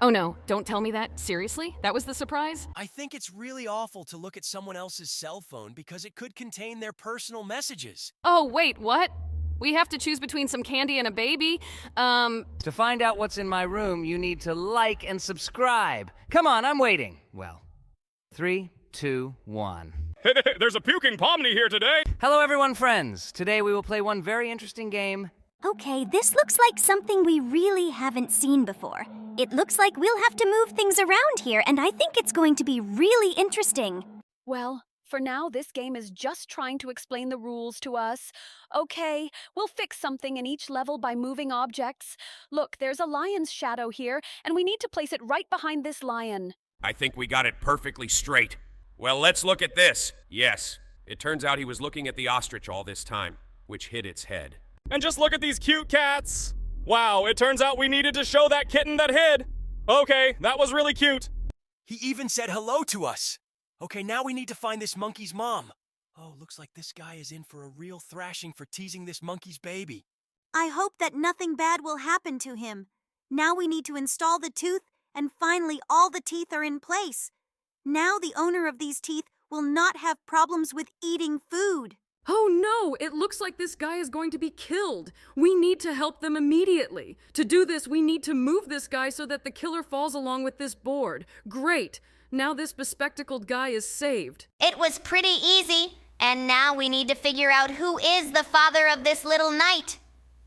Oh no, don't tell me that. Seriously? That was the surprise? I think it's really awful to look at someone else's cell phone because it could contain their personal messages. Oh, wait, what? We have to choose between some candy and a baby? To find out what's in my room, you need to like and subscribe. Come on, I'm waiting. Well, 3, 2, 1. There's a puking Pomni here today! Hello, everyone, friends. Today we will play one very interesting game. Okay, this looks like something we really haven't seen before. It looks like we'll have to move things around here, and I think it's going to be really interesting. Well, for now, this game is just trying to explain the rules to us. Okay, we'll fix something in each level by moving objects. Look, there's a lion's shadow here, and we need to place it right behind this lion. I think we got it perfectly straight. Well, let's look at this. Yes, it turns out he was looking at the ostrich all this time, which hit its head. And just look at these cute cats! Wow, it turns out we needed to show that kitten that hid! Okay, that was really cute. He even said hello to us. Okay, now we need to find this monkey's mom. Oh, looks like this guy is in for a real thrashing for teasing this monkey's baby. I hope that nothing bad will happen to him. Now we need to install the tooth, and finally all the teeth are in place. Now the owner of these teeth will not have problems with eating food. Oh no, it looks like this guy is going to be killed. We need to help them immediately. To do this, we need to move this guy so that the killer falls along with this board. Great. Now this bespectacled guy is saved. It was pretty easy, and now we need to figure out who is the father of this little knight.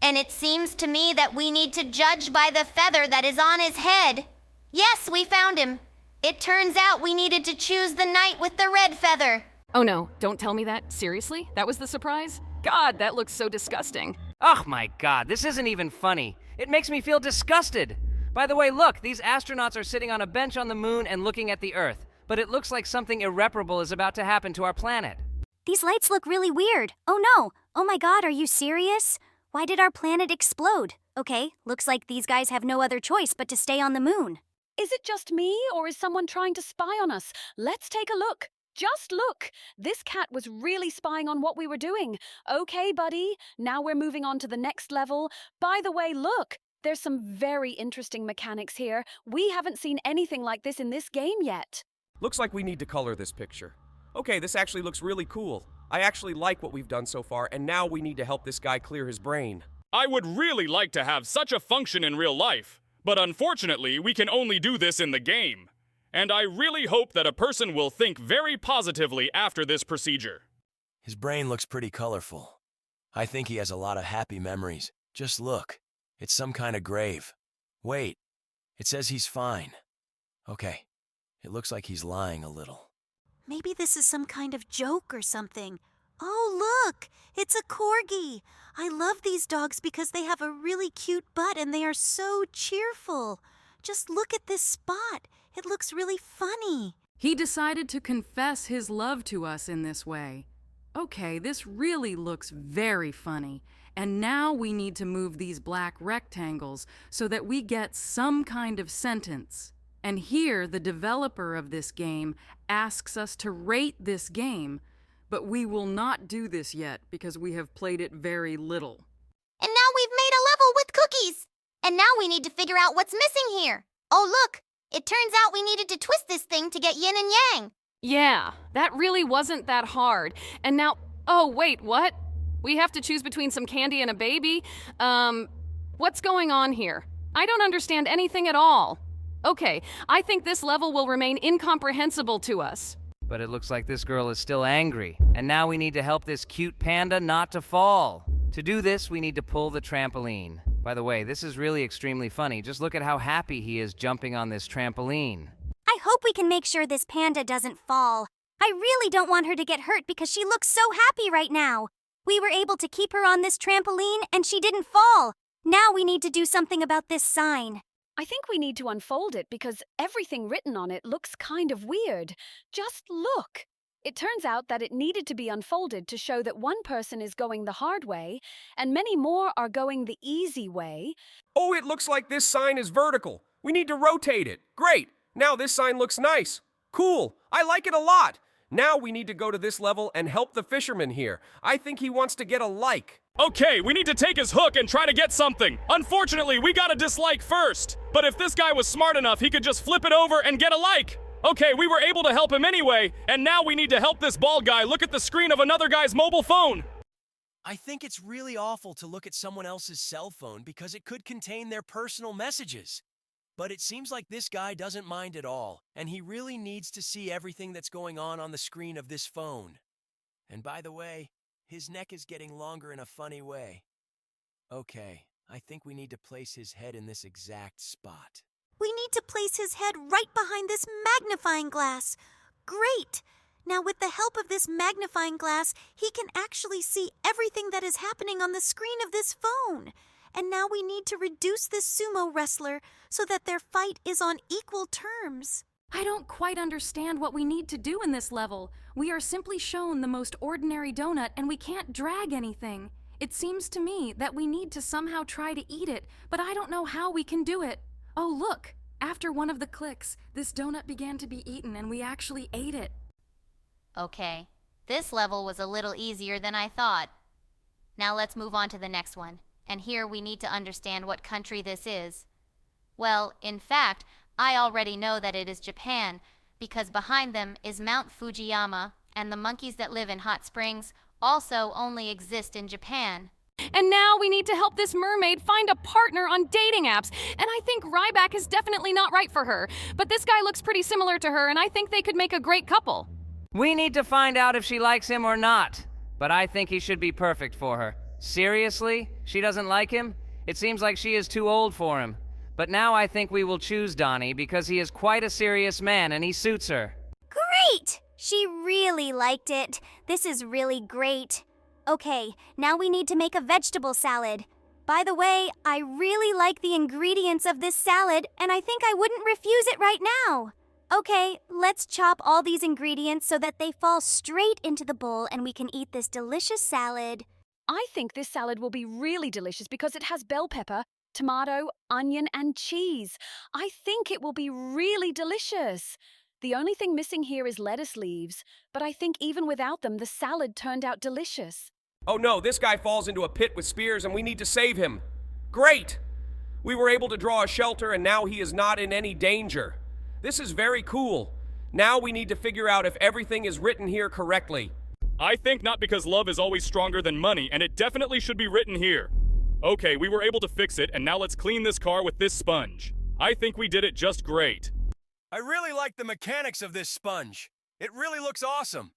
And it seems to me that we need to judge by the feather that is on his head. Yes, we found him. It turns out we needed to choose the knight with the red feather. Oh no, don't tell me that. Seriously? That was the surprise? God, that looks so disgusting. Oh my god, this isn't even funny. It makes me feel disgusted. By the way, look, these astronauts are sitting on a bench on the moon and looking at the Earth. But it looks like something irreparable is about to happen to our planet. These lights look really weird. Oh no! Oh my god, are you serious? Why did our planet explode? Okay, looks like these guys have no other choice but to stay on the moon. Is it just me, or is someone trying to spy on us? Let's take a look. Just look! This cat was really spying on what we were doing. Okay, buddy, now we're moving on to the next level. By the way, look! There's some very interesting mechanics here. We haven't seen anything like this in this game yet. Looks like we need to color this picture. Okay, this actually looks really cool. I actually like what we've done so far, and now we need to help this guy clear his brain. I would really like to have such a function in real life, but unfortunately, we can only do this in the game. And I really hope that a person will think very positively after this procedure. His brain looks pretty colorful. I think he has a lot of happy memories. Just look. It's some kind of grave. Wait. It says he's fine. Okay. It looks like he's lying a little. Maybe this is some kind of joke or something. Oh, look! It's a corgi! I love these dogs because they have a really cute butt and they are so cheerful. Just look at this spot. It looks really funny. He decided to confess his love to us in this way. Okay, this really looks very funny. And now we need to move these black rectangles so that we get some kind of sentence. And here, the developer of this game asks us to rate this game, but we will not do this yet because we have played it very little. And now we've made a level with cookies. And now we need to figure out what's missing here. Oh, look. It turns out we needed to twist this thing to get yin and yang. Yeah, that really wasn't that hard. And now, oh wait, what? We have to choose between some candy and a baby? What's going on here? I don't understand anything at all. Okay, I think this level will remain incomprehensible to us. But it looks like this girl is still angry, and now we need to help this cute panda not to fall. To do this, we need to pull the trampoline. By the way, this is really extremely funny. Just look at how happy he is jumping on this trampoline. I hope we can make sure this panda doesn't fall. I really don't want her to get hurt because she looks so happy right now. We were able to keep her on this trampoline and she didn't fall. Now we need to do something about this sign. I think we need to unfold it because everything written on it looks kind of weird. Just look. It turns out that it needed to be unfolded to show that one person is going the hard way, and many more are going the easy way. Oh, it looks like this sign is vertical. We need to rotate it. Great. Now this sign looks nice. Cool. I like it a lot. Now we need to go to this level and help the fisherman here. I think he wants to get a like. Okay, we need to take his hook and try to get something. Unfortunately, we got a dislike first. But if this guy was smart enough, he could just flip it over and get a like. Okay, we were able to help him anyway, and now we need to help this bald guy look at the screen of another guy's mobile phone. I think it's really awful to look at someone else's cell phone because it could contain their personal messages. But it seems like this guy doesn't mind at all, and he really needs to see everything that's going on the screen of this phone. And by the way, his neck is getting longer in a funny way. Okay, I think we need to place his head in this exact spot. We need to place his head right behind this magnifying glass. Great! Now, with the help of this magnifying glass, he can actually see everything that is happening on the screen of this phone. And now we need to reduce this sumo wrestler so that their fight is on equal terms. I don't quite understand what we need to do in this level. We are simply shown the most ordinary donut and we can't drag anything. It seems to me that we need to somehow try to eat it, but I don't know how we can do it. Oh, look! After one of the clicks, this donut began to be eaten and we actually ate it. Okay, this level was a little easier than I thought. Now let's move on to the next one. And here we need to understand what country this is. Well, in fact, I already know that it is Japan, because behind them is Mount Fujiyama, and the monkeys that live in hot springs also only exist in Japan. And now we need to help this mermaid find a partner on dating apps. And I think Ryback is definitely not right for her. But this guy looks pretty similar to her, and I think they could make a great couple. We need to find out if she likes him or not. But I think he should be perfect for her. Seriously? She doesn't like him? It seems like she is too old for him. But now I think we will choose Donnie because he is quite a serious man and he suits her. Great! She really liked it. This is really great. Okay, now we need to make a vegetable salad. By the way, I really like the ingredients of this salad, and I think I wouldn't refuse it right now. Okay, let's chop all these ingredients so that they fall straight into the bowl and we can eat this delicious salad. I think this salad will be really delicious because it has bell pepper, tomato, onion, and cheese. I think it will be really delicious. The only thing missing here is lettuce leaves, but I think even without them, the salad turned out delicious. Oh no, this guy falls into a pit with spears and we need to save him. Great! We were able to draw a shelter and now he is not in any danger. This is very cool. Now we need to figure out if everything is written here correctly. I think not, because love is always stronger than money, and it definitely should be written here. Okay, we were able to fix it, and now let's clean this car with this sponge. I think we did it just great. I really like the mechanics of this sponge. It really looks awesome.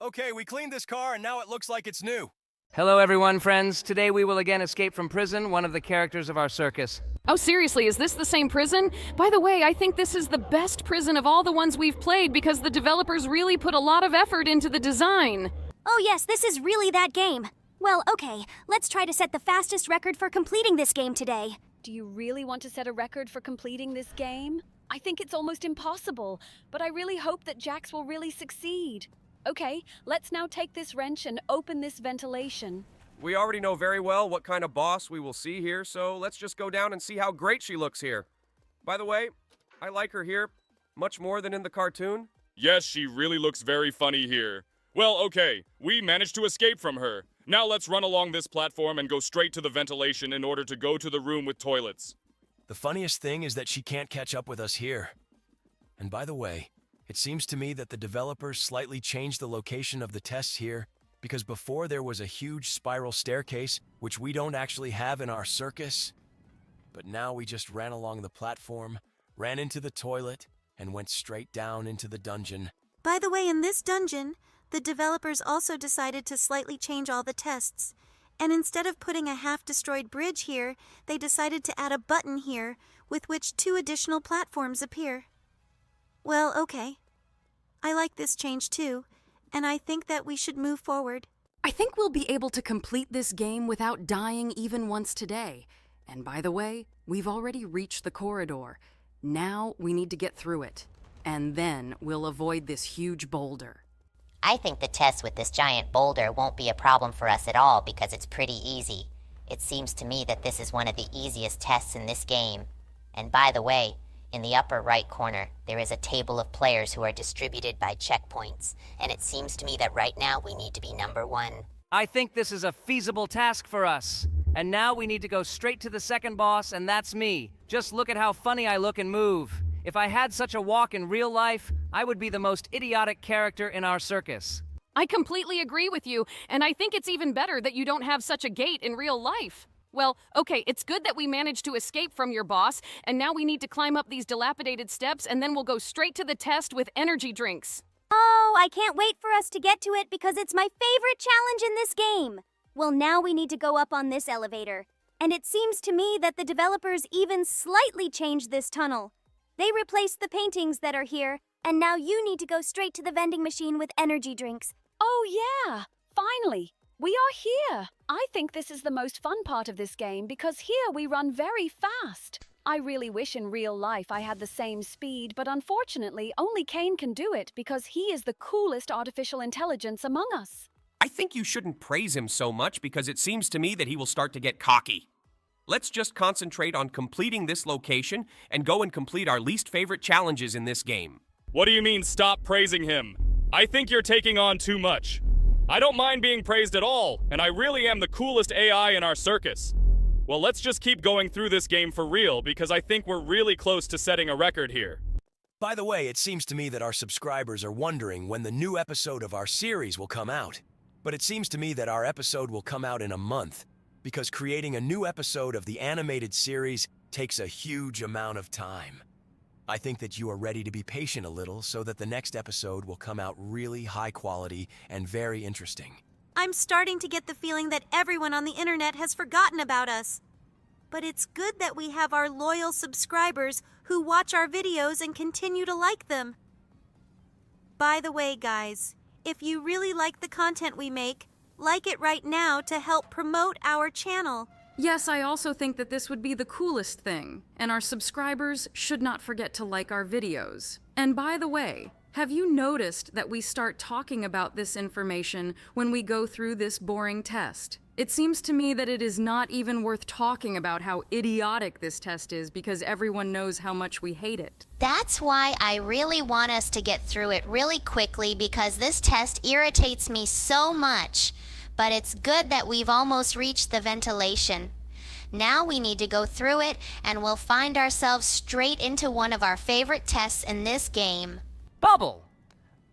Okay, we cleaned this car and now it looks like it's new. Hello everyone, friends. Today we will again escape from prison, one of the characters of our circus. Oh, seriously, is this the same prison? By the way, I think this is the best prison of all the ones we've played because the developers really put a lot of effort into the design. Oh yes, this is really that game. Well, okay, let's try to set the fastest record for completing this game today. Do you really want to set a record for completing this game? I think it's almost impossible, but I really hope that Jax will really succeed. Okay, let's now take this wrench and open this ventilation. We already know very well what kind of boss we will see here, so let's just go down and see how great she looks here. By the way, I like her here much more than in the cartoon. Yes, she really looks very funny here. Well, okay, we managed to escape from her. Now let's run along this platform and go straight to the ventilation in order to go to the room with toilets. The funniest thing is that she can't catch up with us here. And by the way, it seems to me that the developers slightly changed the location of the tests here because before there was a huge spiral staircase, which we don't actually have in our circus. But now we just ran along the platform, ran into the toilet, and went straight down into the dungeon. By the way, in this dungeon, the developers also decided to slightly change all the tests. And instead of putting a half-destroyed bridge here, they decided to add a button here with which 2 additional platforms appear. Well, okay. I like this change too, and I think that we should move forward. I think we'll be able to complete this game without dying even once today. And by the way, we've already reached the corridor. Now we need to get through it. And then we'll avoid this huge boulder. I think the test with this giant boulder won't be a problem for us at all because it's pretty easy. It seems to me that this is one of the easiest tests in this game. And by the way, in the upper right corner, there is a table of players who are distributed by checkpoints, and it seems to me that right now we need to be number 1. I think this is a feasible task for us. And now we need to go straight to the second boss, and that's me. Just look at how funny I look and move. If I had such a walk in real life, I would be the most idiotic character in our circus. I completely agree with you, and I think it's even better that you don't have such a gait in real life. Well, okay, it's good that we managed to escape from your boss, and now we need to climb up these dilapidated steps, and then we'll go straight to the test with energy drinks. Oh, I can't wait for us to get to it because it's my favorite challenge in this game. Well, now we need to go up on this elevator. And it seems to me that the developers even slightly changed this tunnel. They replaced the paintings that are here, and now you need to go straight to the vending machine with energy drinks. Oh, yeah! Finally! We are here! I think this is the most fun part of this game because here we run very fast. I really wish in real life I had the same speed, but unfortunately only Kane can do it because he is the coolest artificial intelligence among us. I think you shouldn't praise him so much because it seems to me that he will start to get cocky. Let's just concentrate on completing this location and go and complete our least favorite challenges in this game. What do you mean stop praising him? I think you're taking on too much. I don't mind being praised at all, and I really am the coolest AI in our circus. Well, let's just keep going through this game for real because I think we're really close to setting a record here. By the way, it seems to me that our subscribers are wondering when the new episode of our series will come out. But it seems to me that our episode will come out in a month, because creating a new episode of the animated series takes a huge amount of time. I think that you are ready to be patient a little so that the next episode will come out really high quality and very interesting. I'm starting to get the feeling that everyone on the internet has forgotten about us. But it's good that we have our loyal subscribers who watch our videos and continue to like them. By the way, guys, if you really like the content we make, like it right now to help promote our channel. Yes, I also think that this would be the coolest thing, and our subscribers should not forget to like our videos. And by the way, have you noticed that we start talking about this information when we go through this boring test? It seems to me that it is not even worth talking about how idiotic this test is because everyone knows how much we hate it. That's why I really want us to get through it really quickly because this test irritates me so much. But it's good that we've almost reached the ventilation. Now we need to go through it and we'll find ourselves straight into one of our favorite tests in this game. Bubble!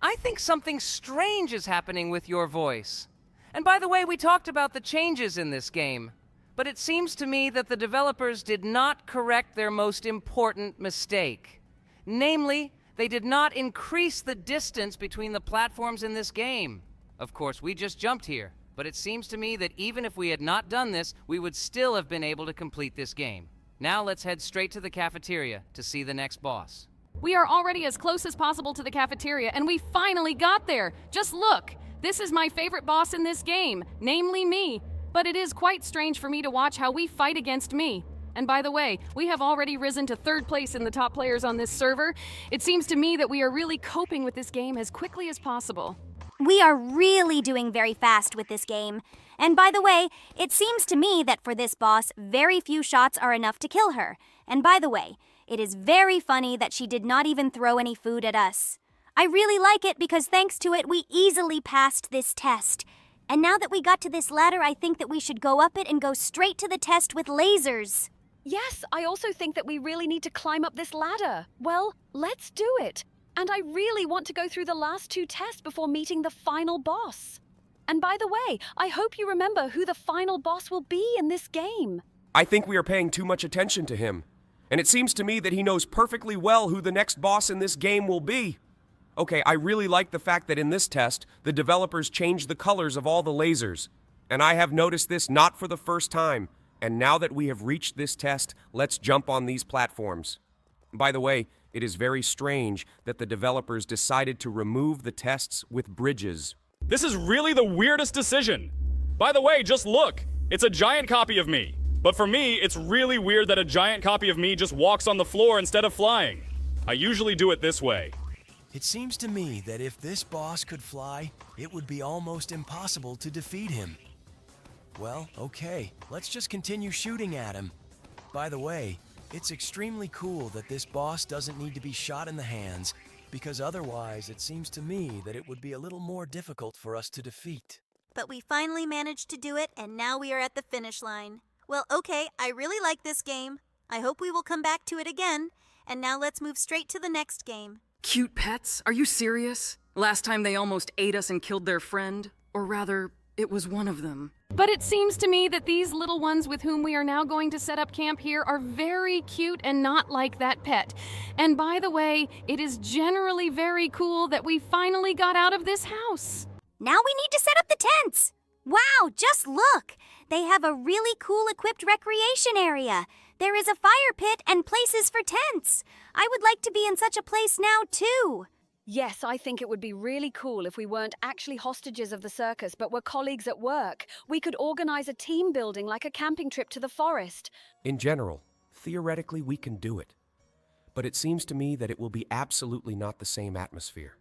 I think something strange is happening with your voice. And by the way, we talked about the changes in this game. But it seems to me that the developers did not correct their most important mistake. Namely, they did not increase the distance between the platforms in this game. Of course, we just jumped here. But it seems to me that even if we had not done this, we would still have been able to complete this game. Now let's head straight to the cafeteria to see the next boss. We are already as close as possible to the cafeteria, and we finally got there. Just look. This is my favorite boss in this game, namely me. But it is quite strange for me to watch how we fight against me. And by the way, we have already risen to 3rd place in the top players on this server. It seems to me that we are really coping with this game as quickly as possible. We are really doing very fast with this game. And by the way, it seems to me that for this boss, very few shots are enough to kill her. And by the way, it is very funny that she did not even throw any food at us. I really like it because thanks to it, we easily passed this test. And now that we got to this ladder, I think that we should go up it and go straight to the test with lasers. Yes, I also think that we really need to climb up this ladder. Well, let's do it. And I really want to go through the last 2 tests before meeting the final boss. And by the way, I hope you remember who the final boss will be in this game. I think we are paying too much attention to him. And it seems to me that he knows perfectly well who the next boss in this game will be. Okay, I really like the fact that in this test, the developers changed the colors of all the lasers. And I have noticed this not for the first time. And now that we have reached this test, let's jump on these platforms. By the way, it is very strange that the developers decided to remove the tests with bridges. This is really the weirdest decision. By the way, just look. It's a giant copy of me. But for me, it's really weird that a giant copy of me just walks on the floor instead of flying. I usually do it this way. It seems to me that if this boss could fly, it would be almost impossible to defeat him. Well, okay, let's just continue shooting at him. By the way, it's extremely cool that this boss doesn't need to be shot in the hands, because otherwise it seems to me that it would be a little more difficult for us to defeat. But we finally managed to do it, and now we are at the finish line. Well, okay, I really like this game. I hope we will come back to it again. And now let's move straight to the next game. Cute pets? Are you serious? Last time they almost ate us and killed their friend. Or rather, it was one of them. But it seems to me that these little ones with whom we are now going to set up camp here are very cute and not like that pet. And by the way, it is generally very cool that we finally got out of this house. Now we need to set up the tents. Wow, just look. They have a really cool equipped recreation area. There is a fire pit and places for tents. I would like to be in such a place now, too. Yes, I think it would be really cool if we weren't actually hostages of the circus, but were colleagues at work. We could organize a team building like a camping trip to the forest. In general, theoretically, we can do it. But it seems to me that it will be absolutely not the same atmosphere.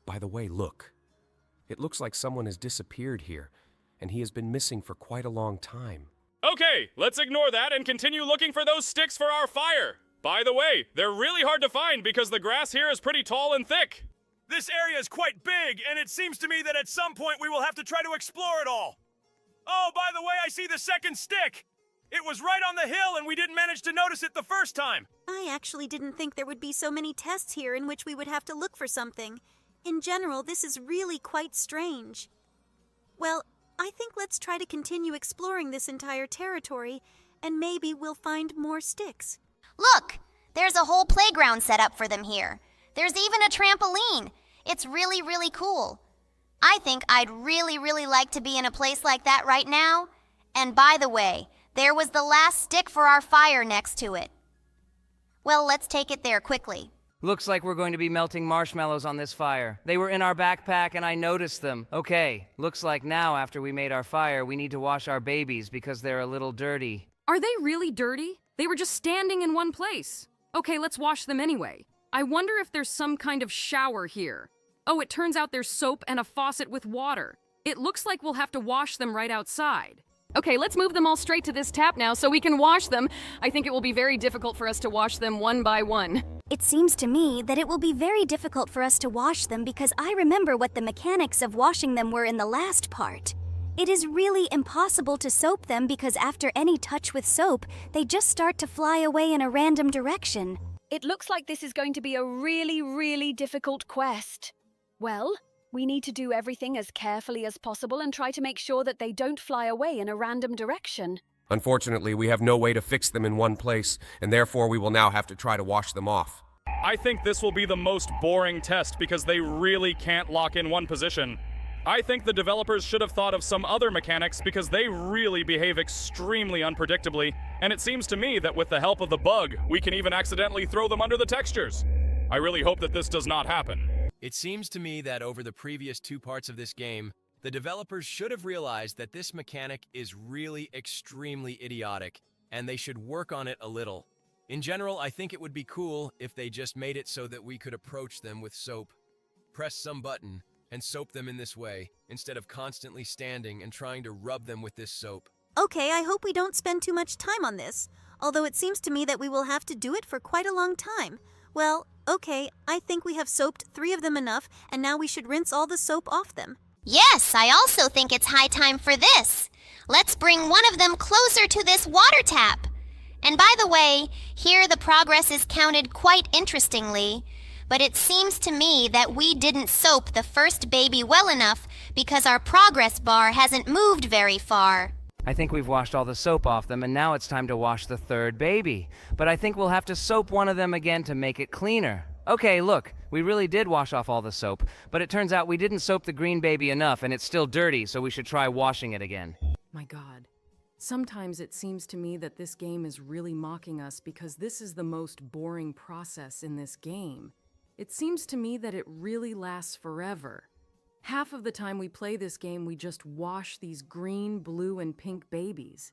By the way, look. It looks like someone has disappeared here, and he has been missing for quite a long time. Okay, let's ignore that and continue looking for those sticks for our fire. By the way, they're really hard to find because the grass here is pretty tall and thick. This area is quite big, and it seems to me that at some point we will have to try to explore it all. Oh, by the way, I see the second stick. It was right on the hill, and we didn't manage to notice it the first time. I actually didn't think there would be so many tests here in which we would have to look for something. In general, this is really quite strange. Well, I think let's try to continue exploring this entire territory, and maybe we'll find more sticks. Look, there's a whole playground set up for them here. There's even a trampoline. It's really, really cool. I think I'd really like to be in a place like that right now. And by the way, there was the last stick for our fire next to it. Well, let's take it there quickly. Looks like we're going to be melting marshmallows on this fire. They were in our backpack and I noticed them. Okay, looks like now after we made our fire, we need to wash our babies because they're a little dirty. Are they really dirty? They were just standing in one place. Okay, let's wash them anyway. I wonder if there's some kind of shower here. Oh, it turns out there's soap and a faucet with water. It looks like we'll have to wash them right outside. Okay, let's move them all straight to this tap now so we can wash them. I think it will be very difficult for us to wash them one by one. It seems to me that it will be very difficult for us to wash them because I remember what the mechanics of washing them were in the last part. It is really impossible to soap them because after any touch with soap, they just start to fly away in a random direction. It looks like this is going to be a really difficult quest. Well, we need to do everything as carefully as possible and try to make sure that they don't fly away in a random direction. Unfortunately, we have no way to fix them in one place, and therefore we will now have to try to wash them off. I think this will be the most boring test because they really can't lock in one position. I think the developers should have thought of some other mechanics because they really behave extremely unpredictably, and it seems to me that with the help of the bug, we can even accidentally throw them under the textures. I really hope that this does not happen. It seems to me that over the previous 2 parts of this game, the developers should have realized that this mechanic is really extremely idiotic, and they should work on it a little. In general, I think it would be cool if they just made it so that we could approach them with soap, press some button, and soap them in this way, instead of constantly standing and trying to rub them with this soap. Okay, I hope we don't spend too much time on this, although it seems to me that we will have to do it for quite a long time. Well, okay, I think we have soaped 3 of them enough, and now we should rinse all the soap off them. Yes, I also think it's high time for this. Let's bring one of them closer to this water tap. And by the way, here the progress is counted quite interestingly, but it seems to me that we didn't soap the first baby well enough because our progress bar hasn't moved very far. I think we've washed all the soap off them, and now it's time to wash the third baby. But I think we'll have to soap one of them again to make it cleaner. Okay, look, we really did wash off all the soap, but it turns out we didn't soap the green baby enough, and it's still dirty, so we should try washing it again. My God. Sometimes it seems to me that this game is really mocking us because this is the most boring process in this game. It seems to me that it really lasts forever. Half of the time we play this game, we just wash these green, blue, and pink babies.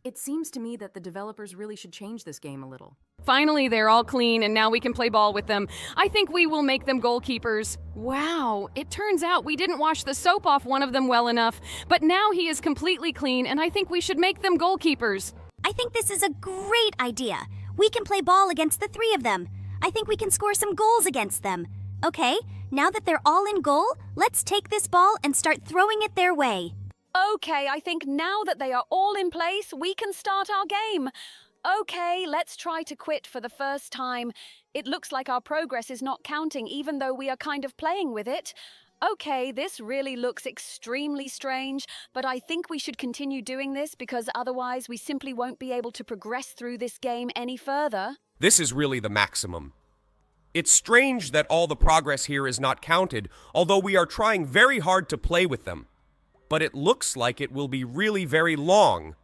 It seems to me that the developers really should change this game a little. Finally, they're all clean and now we can play ball with them. I think we will make them goalkeepers. Wow, it turns out we didn't wash the soap off one of them well enough, but now he is completely clean and I think we should make them goalkeepers. I think this is a great idea. We can play ball against the 3 of them. I think we can score some goals against them. Okay, now that they're all in goal, let's take this ball and start throwing it their way. Okay, I think now that they are all in place, we can start our game. Okay, let's try to quit for the first time. It looks like our progress is not counting, even though we are kind of playing with it. Okay, this really looks extremely strange, but I think we should continue doing this because otherwise we simply won't be able to progress through this game any further. This is really the maximum. It's strange that all the progress here is not counted, although we are trying very hard to play with them. But it looks like it will be really very long.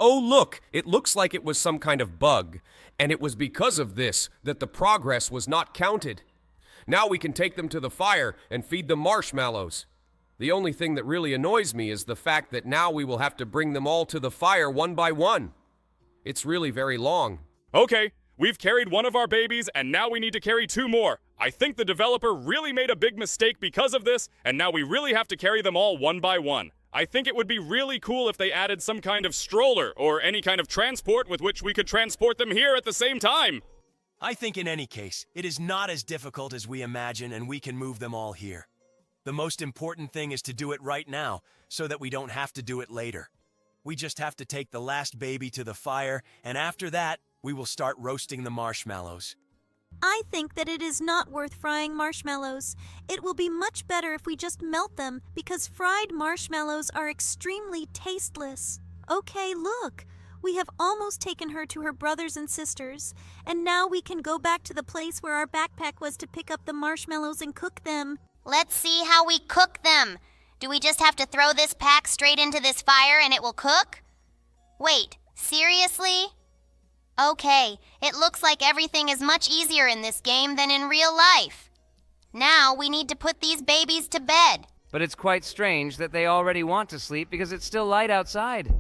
Oh look, it looks like it was some kind of bug, and it was because of this that the progress was not counted. Now we can take them to the fire and feed them marshmallows. The only thing that really annoys me is the fact that now we will have to bring them all to the fire one by one. It's really very long. Okay, we've carried one of our babies, and now we need to carry 2 more. I think the developer really made a big mistake because of this, and now we really have to carry them all one by one. I think it would be really cool if they added some kind of stroller or any kind of transport with which we could transport them here at the same time. I think in any case, it is not as difficult as we imagine and we can move them all here. The most important thing is to do it right now so that we don't have to do it later. We just have to take the last baby to the fire, and after that, we will start roasting the marshmallows. I think that it is not worth frying marshmallows. It will be much better if we just melt them because fried marshmallows are extremely tasteless. Okay, look. We have almost taken her to her brothers and sisters, and now we can go back to the place where our backpack was to pick up the marshmallows and cook them. Let's see how we cook them. Do we just have to throw this pack straight into this fire and it will cook? Wait, seriously? Okay, it looks like everything is much easier in this game than in real life. Now we need to put these babies to bed. But it's quite strange that they already want to sleep because it's still light outside.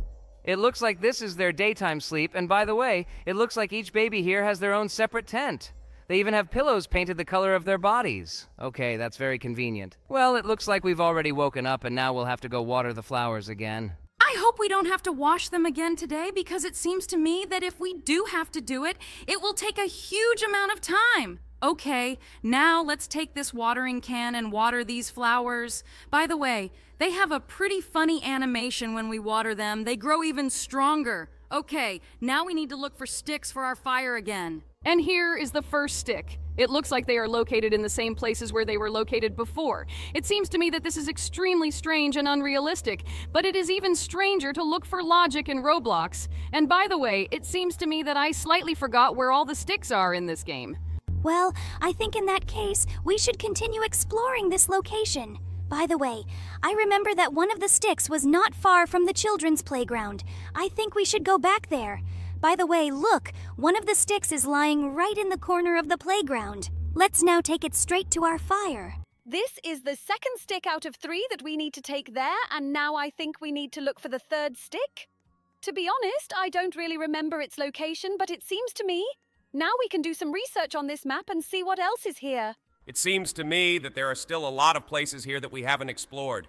It looks like this is their daytime sleep, and by the way, it looks like each baby here has their own separate tent. They even have pillows painted the color of their bodies. Okay, that's very convenient. Well, it looks like we've already woken up and now we'll have to go water the flowers again. I hope we don't have to wash them again today because it seems to me that if we do have to do it, it will take a huge amount of time. Okay, now let's take this watering can and water these flowers. By the way, they have a pretty funny animation when we water them. They grow even stronger. Okay, now we need to look for sticks for our fire again. And here is the first stick. It looks like they are located in the same places where they were located before. It seems to me that this is extremely strange and unrealistic, but it is even stranger to look for logic in Roblox. And by the way, it seems to me that I slightly forgot where all the sticks are in this game. Well, I think in that case, we should continue exploring this location. By the way, I remember that one of the sticks was not far from the children's playground. I think we should go back there. By the way, look, one of the sticks is lying right in the corner of the playground. Let's now take it straight to our fire. This is the second stick out of 3 that we need to take there, and now I think we need to look for the third stick. To be honest, I don't really remember its location, but it seems to me. Now we can do some research on this map and see what else is here. It seems to me that there are still a lot of places here that we haven't explored.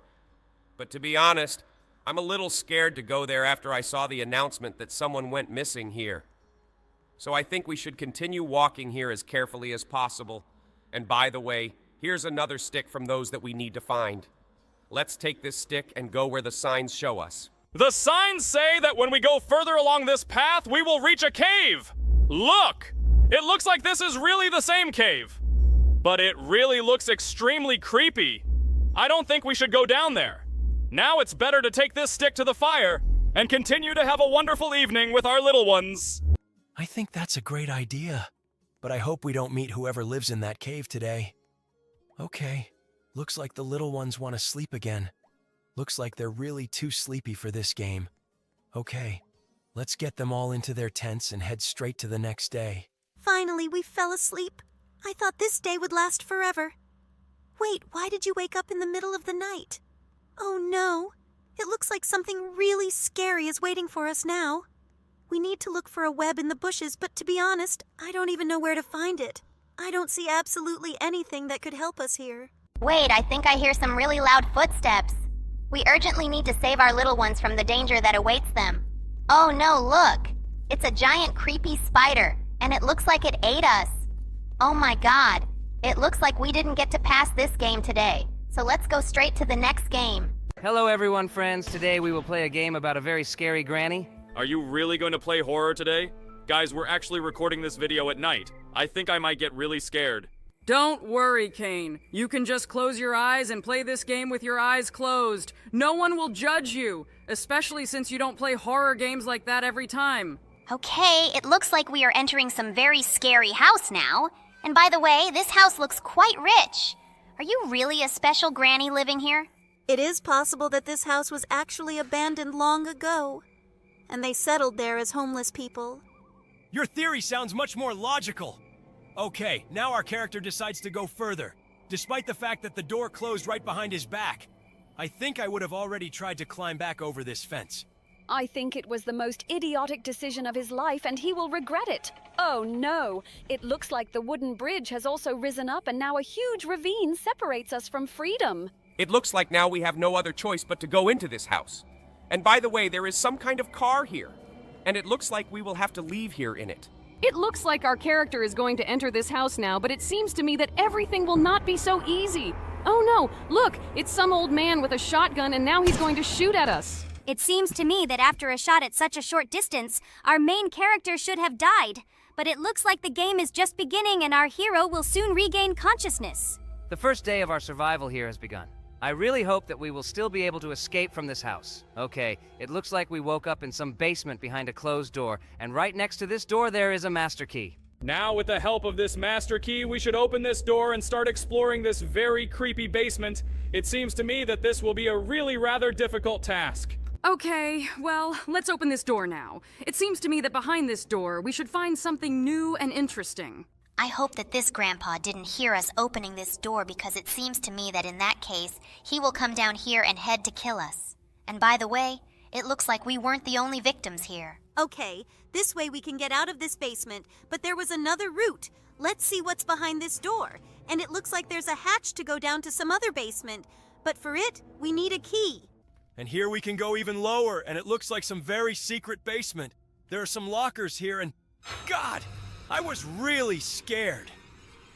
But to be honest, I'm a little scared to go there after I saw the announcement that someone went missing here. So I think we should continue walking here as carefully as possible. And by the way, here's another stick from those that we need to find. Let's take this stick and go where the signs show us. The signs say that when we go further along this path, we will reach a cave. Look! It looks like this is really the same cave. But it really looks extremely creepy. I don't think we should go down there. Now it's better to take this stick to the fire and continue to have a wonderful evening with our little ones. I think that's a great idea, but I hope we don't meet whoever lives in that cave today. Okay, looks like the little ones want to sleep again. Looks like they're really too sleepy for this game. Okay, let's get them all into their tents and head straight to the next day. Finally, we fell asleep. I thought this day would last forever. Wait, why did you wake up in the middle of the night? Oh no, it looks like something really scary is waiting for us now. We need to look for a web in the bushes, but to be honest, I don't even know where to find it. I don't see absolutely anything that could help us here. Wait, I think I hear some really loud footsteps. We urgently need to save our little ones from the danger that awaits them. Oh no, look! It's a giant creepy spider, and it looks like it ate us. Oh my god, It looks like we didn't get to pass this game today, so let's go straight to the next game. Hello, everyone, friends. Today we will play a game about a very scary granny. Are you really going to play horror today? Guys, we're actually recording this video at night. I think I might get really scared. Don't worry, Kane. You can just close your eyes and play this game with your eyes closed. No one will judge you, especially since you don't play horror games like that every time. Okay, it looks like we are entering some very scary house now. And by the way, this house looks quite rich. Are you really a special granny living here? It is possible that this house was actually abandoned long ago, and they settled there as homeless people. Your theory sounds much more logical. Okay, now our character decides to go further, despite the fact that the door closed right behind his back. I think I would have already tried to climb back over this fence. I think it was the most idiotic decision of his life, and he will regret it. Oh no! It looks like the wooden bridge has also risen up, and now a huge ravine separates us from freedom. It looks like now we have no other choice but to go into this house. And by the way, there is some kind of car here. And it looks like we will have to leave here in it. It looks like our character is going to enter this house now, but it seems to me that everything will not be so easy. Oh no, look, it's some old man with a shotgun and now he's going to shoot at us. It seems to me that after a shot at such a short distance, our main character should have died. But it looks like the game is just beginning and our hero will soon regain consciousness. The first day of our survival here has begun. I really hope that we will still be able to escape from this house. Okay, it looks like we woke up in some basement behind a closed door, and right next to this door there is a master key. Now, with the help of this master key, we should open this door and start exploring this very creepy basement. It seems to me that this will be a really rather difficult task. Okay, well, let's open this door now. It seems to me that behind this door, we should find something new and interesting. I hope that this grandpa didn't hear us opening this door because it seems to me that in that case, he will come down here and head to kill us. And by the way, it looks like we weren't the only victims here. Okay, this way we can get out of this basement, but there was another route. Let's see what's behind this door. And it looks like there's a hatch to go down to some other basement. But for it, we need a key. And here we can go even lower, and it looks like some very secret basement. There are some lockers here, and God, I was really scared.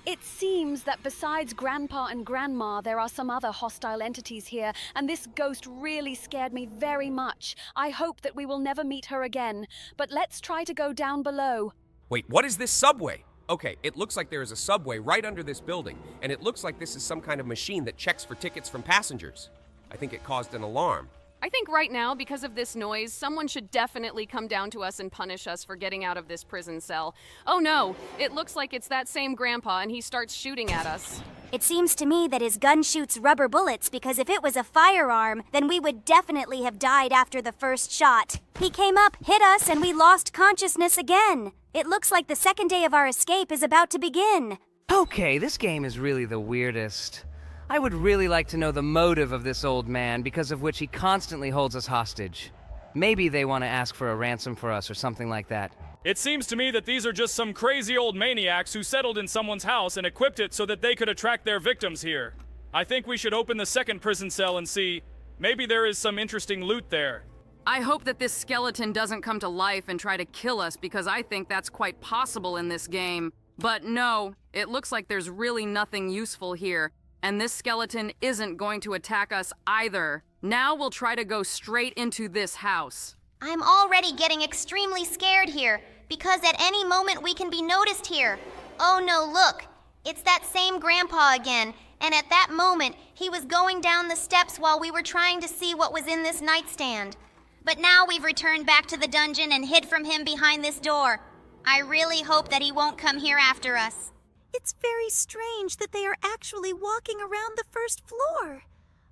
It seems that besides Grandpa and Grandma, there are some other hostile entities here, and this ghost really scared me very much. I hope that we will never meet her again, but let's try to go down below. Wait, what is this subway? Okay, it looks like there is a subway right under this building, and it looks like this is some kind of machine that checks for tickets from passengers. I think it caused an alarm. I think right now, because of this noise, someone should definitely come down to us and punish us for getting out of this prison cell. Oh no, it looks like it's that same grandpa and he starts shooting at us. It seems to me that his gun shoots rubber bullets because if it was a firearm, then we would definitely have died after the first shot. He came up, hit us, and we lost consciousness again. It looks like the second day of our escape is about to begin. Okay, this game is really the weirdest. I would really like to know the motive of this old man because of which he constantly holds us hostage. Maybe they want to ask for a ransom for us or something like that. It seems to me that these are just some crazy old maniacs who settled in someone's house and equipped it so that they could attract their victims here. I think we should open the second prison cell and see. Maybe there is some interesting loot there. I hope that this skeleton doesn't come to life and try to kill us because I think that's quite possible in this game. But no, it looks like there's really nothing useful here. And this skeleton isn't going to attack us either. Now we'll try to go straight into this house. I'm already getting extremely scared here, because at any moment we can be noticed here. Oh no, look, it's that same grandpa again, and at that moment, he was going down the steps while we were trying to see what was in this nightstand. But now we've returned back to the dungeon and hid from him behind this door. I really hope that he won't come here after us. It's very strange that they are actually walking around the first floor.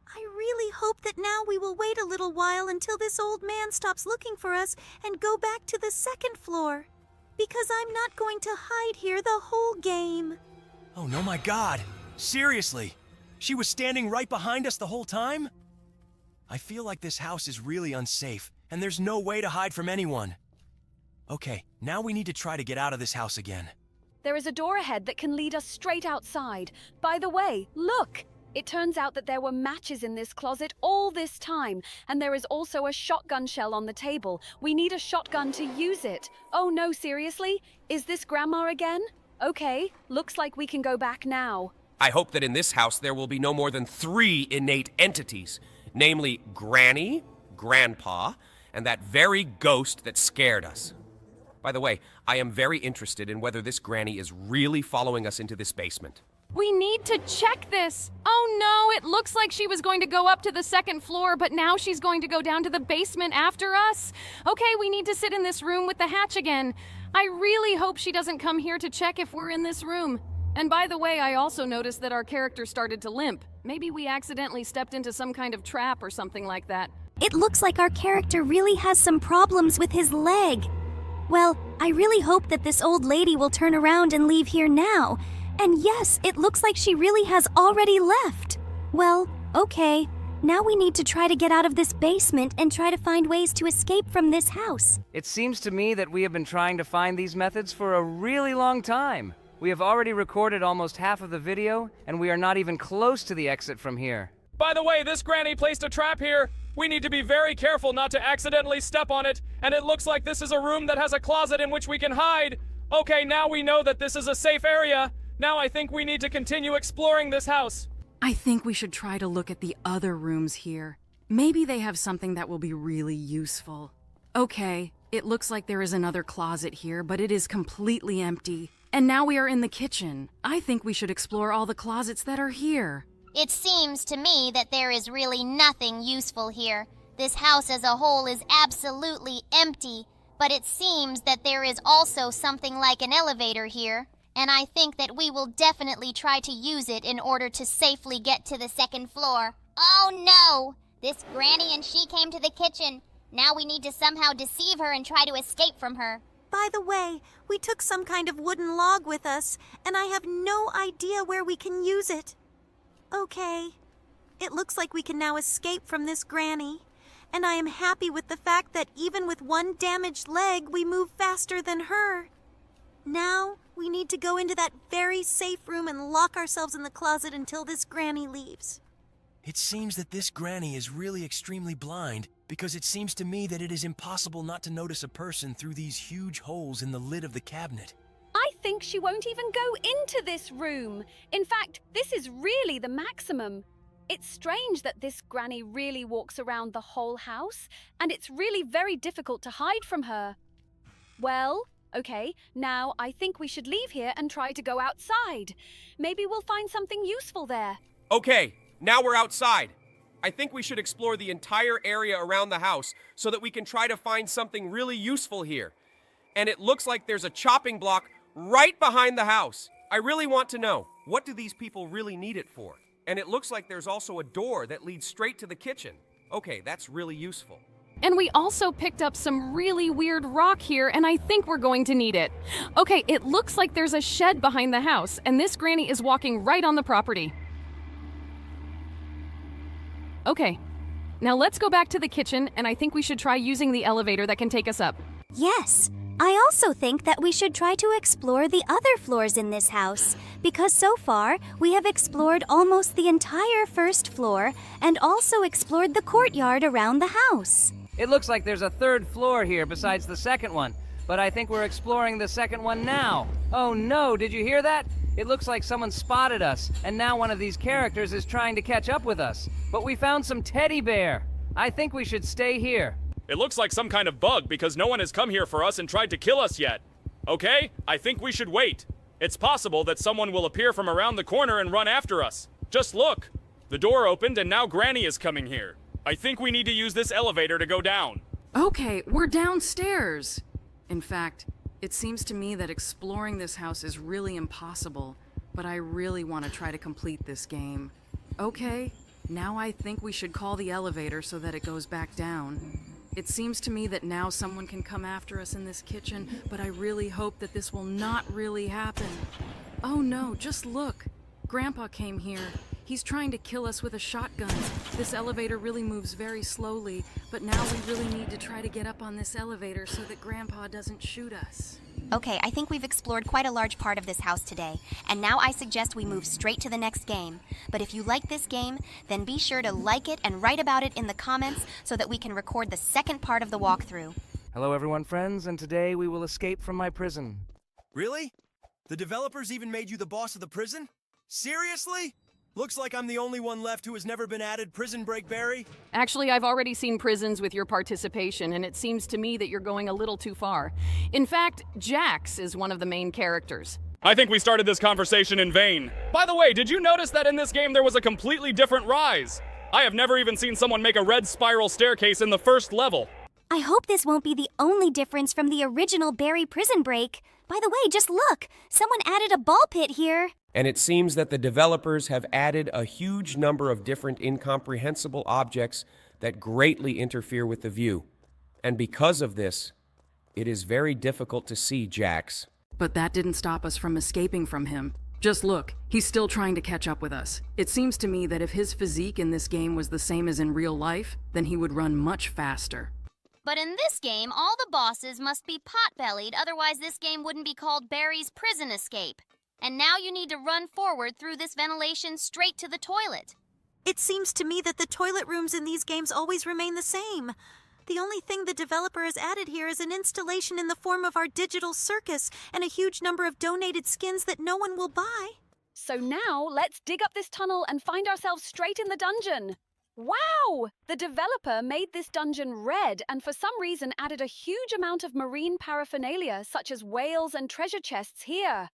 I really hope that now we will wait a little while until this old man stops looking for us and go back to the second floor. Because I'm not going to hide here the whole game. Oh no, my God. Seriously? She was standing right behind us the whole time? I feel like this house is really unsafe, and there's no way to hide from anyone. Okay, now we need to try to get out of this house again. There is a door ahead that can lead us straight outside. By the way, look! It turns out that there were matches in this closet all this time, and there is also a shotgun shell on the table. We need a shotgun to use it. Oh no, seriously? Is this Grandma again? Okay, looks like we can go back now. I hope that in this house there will be no more than 3 innate entities, namely Granny, Grandpa, and that very ghost that scared us. By the way, I am very interested in whether this Granny is really following us into this basement. We need to check this. Oh no, it looks like she was going to go up to the second floor, but now she's going to go down to the basement after us. Okay, we need to sit in this room with the hatch again. I really hope she doesn't come here to check if we're in this room. And by the way, I also noticed that our character started to limp. Maybe we accidentally stepped into some kind of trap or something like that. It looks like our character really has some problems with his leg. Well, I really hope that this old lady will turn around and leave here now. And yes, it looks like she really has already left. Well, okay. Now we need to try to get out of this basement and try to find ways to escape from this house. It seems to me that we have been trying to find these methods for a really long time. We have already recorded almost half of the video, and we are not even close to the exit from here. By the way, this Granny placed a trap here. We need to be very careful not to accidentally step on it, and it looks like this is a room that has a closet in which we can hide. Okay, now we know that this is a safe area. Now I think we need to continue exploring this house. I think we should try to look at the other rooms here. Maybe they have something that will be really useful. Okay, it looks like there is another closet here, but it is completely empty. And now we are in the kitchen. I think we should explore all the closets that are here. It seems to me that there is really nothing useful here. This house as a whole is absolutely empty, but it seems that there is also something like an elevator here, and I think that we will definitely try to use it in order to safely get to the second floor. Oh no! This Granny and she came to the kitchen. Now we need to somehow deceive her and try to escape from her. By the way, we took some kind of wooden log with us, and I have no idea where we can use it. Okay, it looks like we can now escape from this Granny, and I am happy with the fact that even with one damaged leg, we move faster than her. Now, we need to go into that very safe room and lock ourselves in the closet until this Granny leaves. It seems that this Granny is really extremely blind, because it seems to me that it is impossible not to notice a person through these huge holes in the lid of the cabinet. I think she won't even go into this room. In fact, this is really the maximum. It's strange that this Granny really walks around the whole house, and it's really very difficult to hide from her. Well, okay, now I think we should leave here and try to go outside. Maybe we'll find something useful there. Okay, now we're outside. I think we should explore the entire area around the house so that we can try to find something really useful here. And it looks like there's a chopping block right behind the house. I really want to know, what do these people really need it for? And it looks like there's also a door that leads straight to the kitchen. Okay, that's really useful. And we also picked up some really weird rock here, and I think we're going to need it. Okay, it looks like there's a shed behind the house, and this Granny is walking right on the property. Okay, now let's go back to the kitchen, and I think we should try using the elevator that can take us up. Yes, I also think that we should try to explore the other floors in this house, because so far we have explored almost the entire first floor and also explored the courtyard around the house. It looks like there's a third floor here besides the second one, but I think we're exploring the second one now. Oh no, did you hear that? It looks like someone spotted us, and now one of these characters is trying to catch up with us. But we found some teddy bear. I think we should stay here. It looks like some kind of bug because no one has come here for us and tried to kill us yet. Okay, I think we should wait. It's possible that someone will appear from around the corner and run after us. Just look. The door opened and now Granny is coming here. I think we need to use this elevator to go down. Okay, we're downstairs. In fact, it seems to me that exploring this house is really impossible, but I really want to try to complete this game. Okay, now I think we should call the elevator so that it goes back down. It seems to me that now someone can come after us in this kitchen, but I really hope that this will not really happen. Oh no, just look. Grandpa came here. He's trying to kill us with a shotgun. This elevator really moves very slowly, but now we really need to try to get up on this elevator so that Grandpa doesn't shoot us. Okay, I think we've explored quite a large part of this house today, and now I suggest we move straight to the next game. But if you like this game, then be sure to like it and write about it in the comments so that we can record the second part of the walkthrough. Hello everyone, friends, and today we will escape from my prison. Really? The developers even made you the boss of the prison? Seriously? Looks like I'm the only one left who has never been added Prison Break Barry. Actually, I've already seen prisons with your participation, and it seems to me that you're going a little too far. In fact, Jax is one of the main characters. I think we started this conversation in vain. By the way, did you notice that in this game there was a completely different rise? I have never even seen someone make a red spiral staircase in the first level. I hope this won't be the only difference from the original Barry Prison Break. By the way, just look! Someone added a ball pit here. And it seems that the developers have added a huge number of different incomprehensible objects that greatly interfere with the view. And because of this, it is very difficult to see Jax. But that didn't stop us from escaping from him. Just look, he's still trying to catch up with us. It seems to me that if his physique in this game was the same as in real life, then he would run much faster. But in this game, all the bosses must be pot-bellied, otherwise this game wouldn't be called Barry's Prison Escape. And now you need to run forward through this ventilation straight to the toilet. It seems to me that the toilet rooms in these games always remain the same. The only thing the developer has added here is an installation in the form of our digital circus and a huge number of donated skins that no one will buy. So now, let's dig up this tunnel and find ourselves straight in the dungeon. Wow! The developer made this dungeon red and for some reason added a huge amount of marine paraphernalia such as whales and treasure chests here.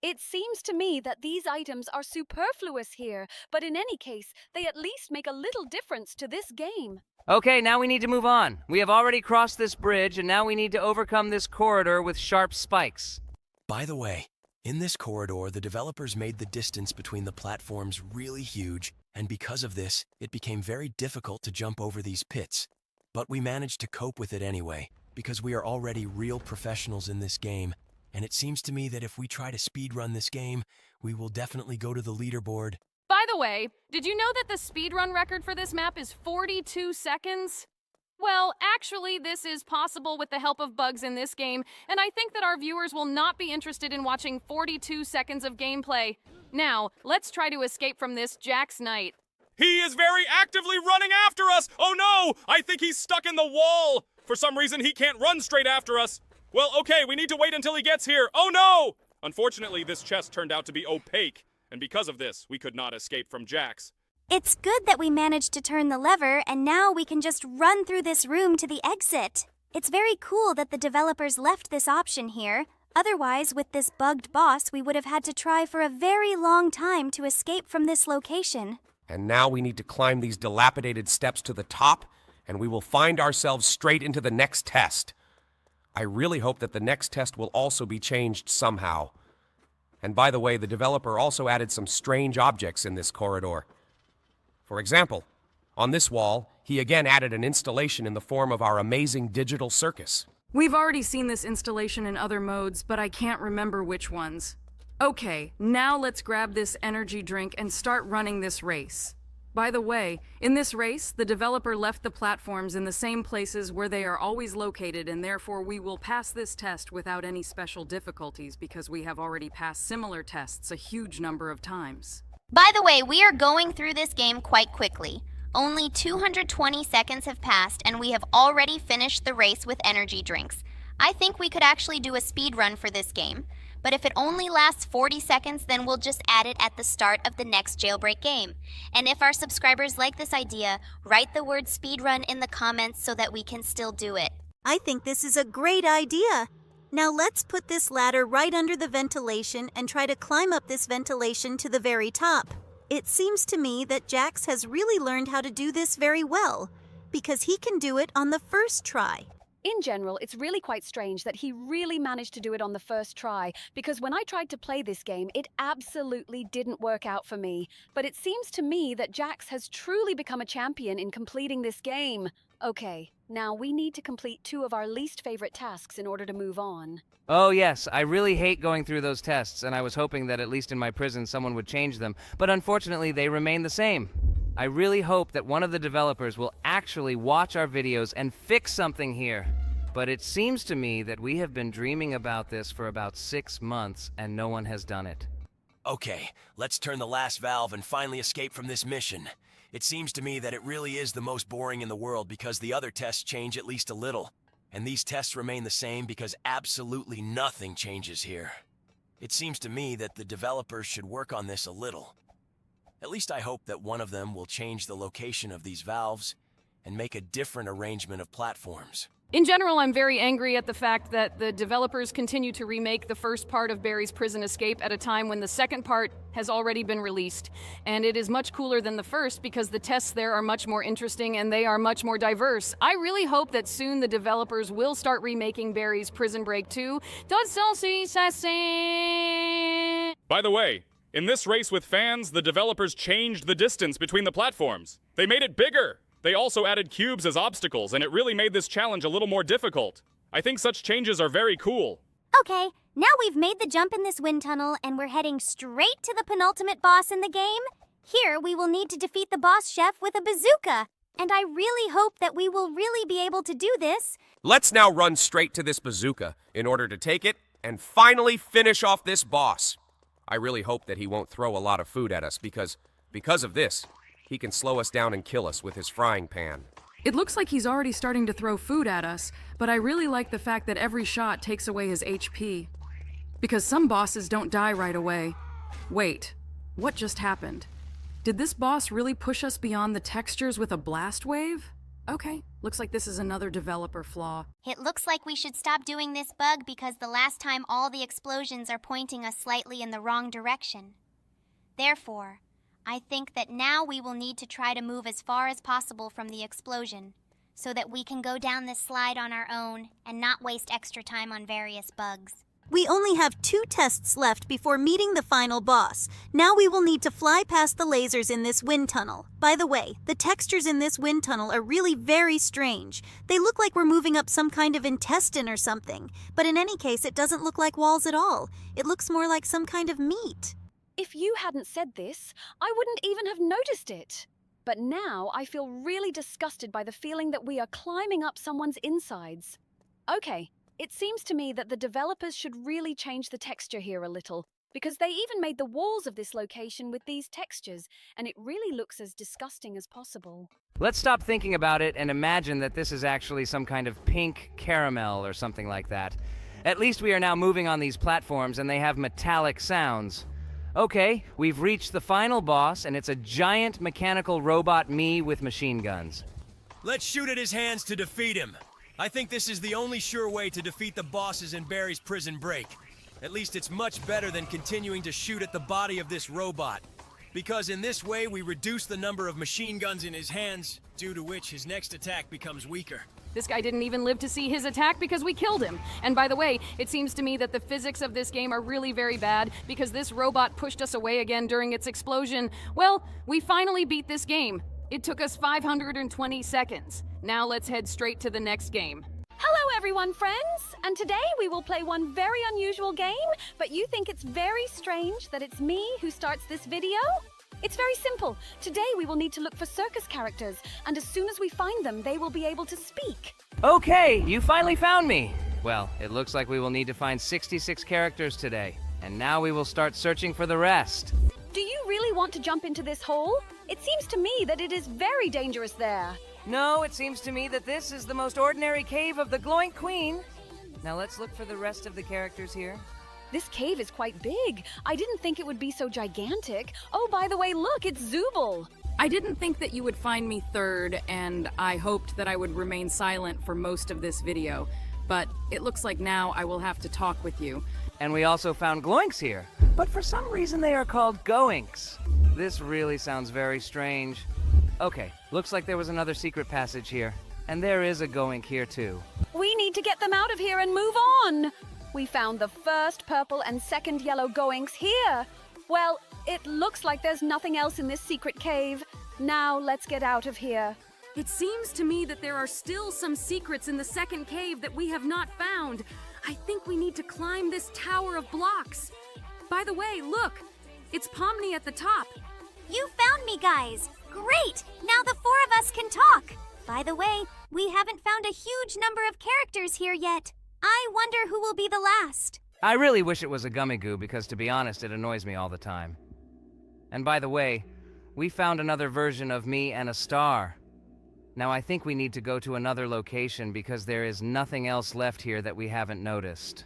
It seems to me that these items are superfluous here, but in any case, they at least make a little difference to this game. Okay, now we need to move on. We have already crossed this bridge, and now we need to overcome this corridor with sharp spikes. By the way, in this corridor, the developers made the distance between the platforms really huge, and because of this, it became very difficult to jump over these pits. But we managed to cope with it anyway, because we are already real professionals in this game, and it seems to me that if we try to speedrun this game, we will definitely go to the leaderboard. By the way, did you know that the speedrun record for this map is 42 seconds? Well, actually, this is possible with the help of bugs in this game, and I think that our viewers will not be interested in watching 42 seconds of gameplay. Now, let's try to escape from this Jax night. He is very actively running after us! Oh no! I think he's stuck in the wall! For some reason, he can't run straight after us. Well, okay, we need to wait until he gets here. Oh no! Unfortunately, this chest turned out to be opaque, and because of this, we could not escape from Jax. It's good that we managed to turn the lever, and now we can just run through this room to the exit. It's very cool that the developers left this option here. Otherwise, with this bugged boss, we would have had to try for a very long time to escape from this location. And now we need to climb these dilapidated steps to the top, and we will find ourselves straight into the next test. I really hope that the next test will also be changed somehow. And by the way, the developer also added some strange objects in this corridor. For example, on this wall, he again added an installation in the form of our amazing digital circus. We've already seen this installation in other modes, but I can't remember which ones. Okay, now let's grab this energy drink and start running this race. By the way, in this race, the developer left the platforms in the same places where they are always located, and therefore we will pass this test without any special difficulties because we have already passed similar tests a huge number of times. By the way, we are going through this game quite quickly. Only 220 seconds have passed, and we have already finished the race with energy drinks. I think we could actually do a speed run for this game. But if it only lasts 40 seconds, then we'll just add it at the start of the next jailbreak game. And if our subscribers like this idea, write the word speedrun in the comments so that we can still do it. I think this is a great idea. Now let's put this ladder right under the ventilation and try to climb up this ventilation to the very top. It seems to me that Jax has really learned how to do this very well, because he can do it on the first try. In general, it's really quite strange that he really managed to do it on the first try, because when I tried to play this game, it absolutely didn't work out for me. But it seems to me that Jax has truly become a champion in completing this game. Okay, now we need to complete 2 of our least favorite tasks in order to move on. Oh yes, I really hate going through those tests, and I was hoping that at least in my prison someone would change them, but unfortunately they remain the same. I really hope that one of the developers will actually watch our videos and fix something here. But it seems to me that we have been dreaming about this for about 6 months and no one has done it. Okay, let's turn the last valve and finally escape from this mission. It seems to me that it really is the most boring in the world because the other tests change at least a little. And these tests remain the same because absolutely nothing changes here. It seems to me that the developers should work on this a little. At least I hope that one of them will change the location of these valves and make a different arrangement of platforms. In general, I'm very angry at the fact that the developers continue to remake the first part of Barry's prison escape at a time when the second part has already been released. And it is much cooler than the first because the tests there are much more interesting and they are much more diverse. I really hope that soon the developers will start remaking Barry's Prison Break 2. By the way, in this race with fans, the developers changed the distance between the platforms. They made it bigger. They also added cubes as obstacles, and it really made this challenge a little more difficult. I think such changes are very cool. Okay, now we've made the jump in this wind tunnel and we're heading straight to the penultimate boss in the game. Here, we will need to defeat the boss chef with a bazooka. And I really hope that we will really be able to do this. Let's now run straight to this bazooka in order to take it and finally finish off this boss. I really hope that he won't throw a lot of food at us because of this, he can slow us down and kill us with his frying pan. It looks like he's already starting to throw food at us, but I really like the fact that every shot takes away his HP. Because some bosses don't die right away. Wait, what just happened? Did this boss really push us beyond the textures with a blast wave? Okay, looks like this is another developer flaw. It looks like we should stop doing this bug because the last time all the explosions are pointing us slightly in the wrong direction. Therefore, I think that now we will need to try to move as far as possible from the explosion so that we can go down this slide on our own and not waste extra time on various bugs. We only have 2 tests left before meeting the final boss. Now we will need to fly past the lasers in this wind tunnel. By the way, the textures in this wind tunnel are really very strange. They look like we're moving up some kind of intestine or something. But in any case, it doesn't look like walls at all. It looks more like some kind of meat. If you hadn't said this, I wouldn't even have noticed it. But now I feel really disgusted by the feeling that we are climbing up someone's insides. Okay, it seems to me that the developers should really change the texture here a little, because they even made the walls of this location with these textures, and it really looks as disgusting as possible. Let's stop thinking about it and imagine that this is actually some kind of pink caramel or something like that. At least we are now moving on these platforms and they have metallic sounds. Okay, we've reached the final boss, and it's a giant mechanical robot me with machine guns. Let's shoot at his hands to defeat him. I think this is the only sure way to defeat the bosses in Barry's Prison Break. At least it's much better than continuing to shoot at the body of this robot. Because in this way, we reduce the number of machine guns in his hands, due to which his next attack becomes weaker. This guy didn't even live to see his attack because we killed him. And by the way, it seems to me that the physics of this game are really very bad because this robot pushed us away again during its explosion. Well, we finally beat this game. It took us 520 seconds. Now let's head straight to the next game. Hello everyone, friends! And today we will play one very unusual game, but you think it's very strange that it's me who starts this video? It's very simple. Today we will need to look for circus characters, and as soon as we find them, they will be able to speak. Okay, you finally found me. Well, it looks like we will need to find 66 characters today, and now we will start searching for the rest. Do you really want to jump into this hole? It seems to me that it is very dangerous there. No, it seems to me that this is the most ordinary cave of the Gloink Queen. Now let's look for the rest of the characters here. This cave is quite big. I didn't think it would be so gigantic. Oh, by the way, look, it's Zooble. I didn't think that you would find me third, and I hoped that I would remain silent for most of this video. But it looks like now I will have to talk with you. And we also found Gloinks here, but for some reason they are called Goinks. This really sounds very strange. Okay, looks like there was another secret passage here. And there is a Goink here too. We need to get them out of here and move on. We found the first purple and second yellow Goinks here. Well, it looks like there's nothing else in this secret cave. Now let's get out of here. It seems to me that there are still some secrets in the second cave that we have not found. I think we need to climb this tower of blocks. By the way, look, it's Pomni at the top. You found me, guys. Great! Now the 4 of us can talk. By the way, we haven't found a huge number of characters here yet. I wonder who will be the last. I really wish it was a gummy goo because, to be honest, it annoys me all the time. And by the way, we found another version of me and a star. Now I think we need to go to another location because there is nothing else left here that we haven't noticed.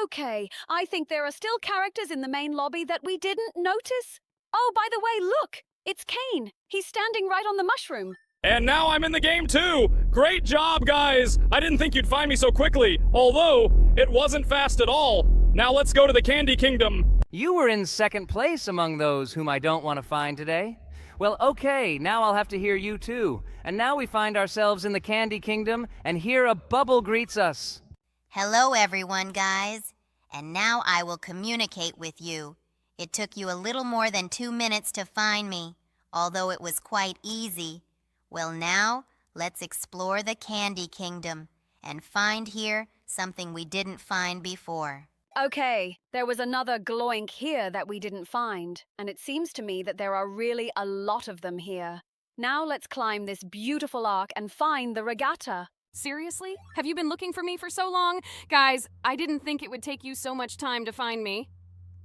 Okay, I think there are still characters in the main lobby that we didn't notice. Oh, by the way, look! It's Kane. He's standing right on the mushroom. And now I'm in the game too! Great job, guys! I didn't think you'd find me so quickly, although it wasn't fast at all. Now let's go to the Candy Kingdom. You were in second place among those whom I don't want to find today. Well, okay, now I'll have to hear you too. And now we find ourselves in the Candy Kingdom, and here a bubble greets us. Hello, everyone, guys. And now I will communicate with you. It took you a little more than 2 minutes to find me, although it was quite easy. Well, now, let's explore the Candy Kingdom and find here something we didn't find before. Okay, there was another gloink here that we didn't find, and it seems to me that there are really a lot of them here. Now let's climb this beautiful arc and find the regatta. Seriously? Have you been looking for me for so long? Guys, I didn't think it would take you so much time to find me.